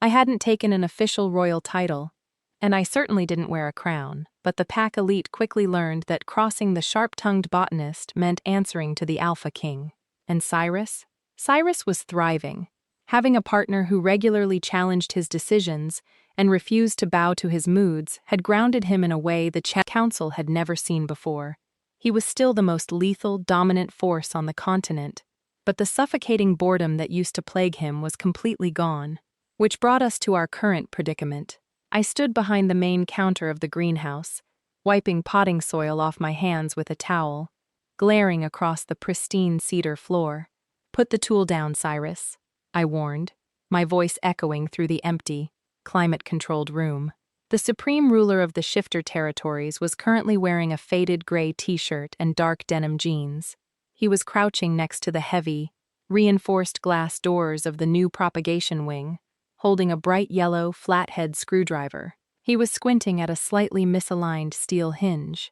Speaker 1: I hadn't taken an official royal title, and I certainly didn't wear a crown, but the pack elite quickly learned that crossing the sharp-tongued botanist meant answering to the Alpha King. And Cyrus? Cyrus was thriving. Having a partner who regularly challenged his decisions and refused to bow to his moods had grounded him in a way the council had never seen before. He was still the most lethal, dominant force on the continent, but the suffocating boredom that used to plague him was completely gone. Which brought us to our current predicament. I stood behind the main counter of the greenhouse, wiping potting soil off my hands with a towel, glaring across the pristine cedar floor. Put the tool down, Cyrus, I warned, my voice echoing through the empty, climate-controlled room. The supreme ruler of the Shifter territories was currently wearing a faded gray t-shirt and dark denim jeans. He was crouching next to the heavy, reinforced glass doors of the new propagation wing, holding a bright yellow, flathead screwdriver. He was squinting at a slightly misaligned steel hinge.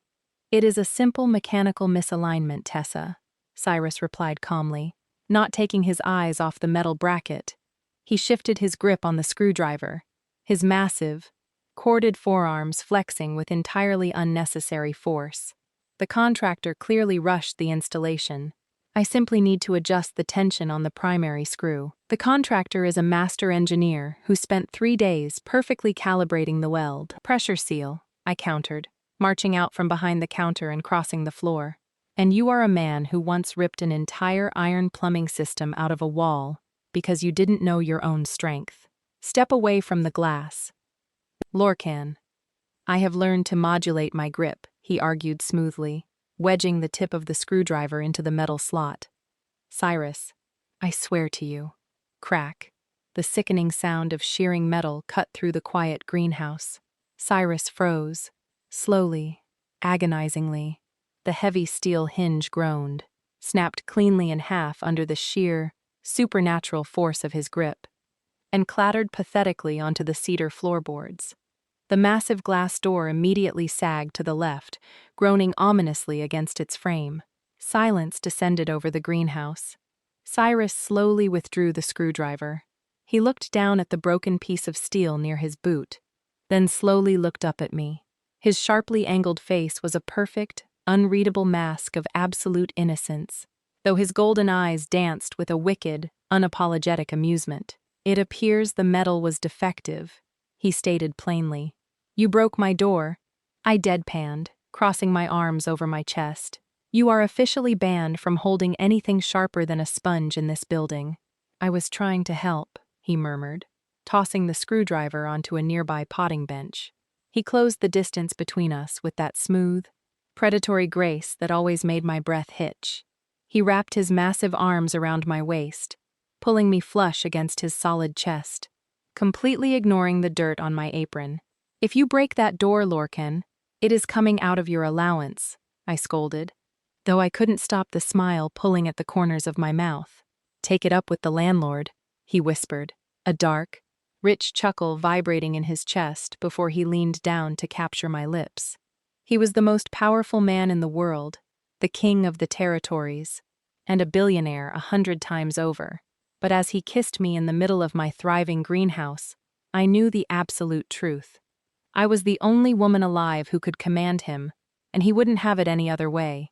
Speaker 1: "It is a simple mechanical misalignment, Tessa," Cyrus replied calmly, not taking his eyes off the metal bracket. He shifted his grip on the screwdriver, his massive, corded forearms flexing with entirely unnecessary force. The contractor clearly rushed the installation. I simply need to adjust the tension on the primary screw. The contractor is a master engineer who spent 3 days perfectly calibrating the weld. Pressure seal, I countered, marching out from behind the counter and crossing the floor. And you are a man who once ripped an entire iron plumbing system out of a wall because you didn't know your own strength. Step away from the glass. Lorcan. I have learned to modulate my grip, he argued smoothly, wedging the tip of the screwdriver into the metal slot. Cyrus, I swear to you. Crack. The sickening sound of shearing metal cut through the quiet greenhouse. Cyrus froze. Slowly, agonizingly. The heavy steel hinge groaned, snapped cleanly in half under the sheer, supernatural force of his grip, and clattered pathetically onto the cedar floorboards. The massive glass door immediately sagged to the left, groaning ominously against its frame. Silence descended over the greenhouse. Cyrus slowly withdrew the screwdriver. He looked down at the broken piece of steel near his boot, then slowly looked up at me. His sharply angled face was a perfect, unreadable mask of absolute innocence, though his golden eyes danced with a wicked, unapologetic amusement. It appears the metal was defective, he stated plainly. You broke my door. I deadpanned, crossing my arms over my chest. You are officially banned from holding anything sharper than a sponge in this building. I was trying to help, he murmured, tossing the screwdriver onto a nearby potting bench. He closed the distance between us with that smooth, predatory grace that always made my breath hitch. He wrapped his massive arms around my waist, pulling me flush against his solid chest, completely ignoring the dirt on my apron. If you break that door, Lorcan, it is coming out of your allowance, I scolded, though I couldn't stop the smile pulling at the corners of my mouth. Take it up with the landlord, he whispered, a dark, rich chuckle vibrating in his chest before he leaned down to capture my lips. He was the most powerful man in the world, the king of the territories, and a billionaire 100 times over. But as he kissed me in the middle of my thriving greenhouse, I knew the absolute truth. I was the only woman alive who could command him, and he wouldn't have it any other way.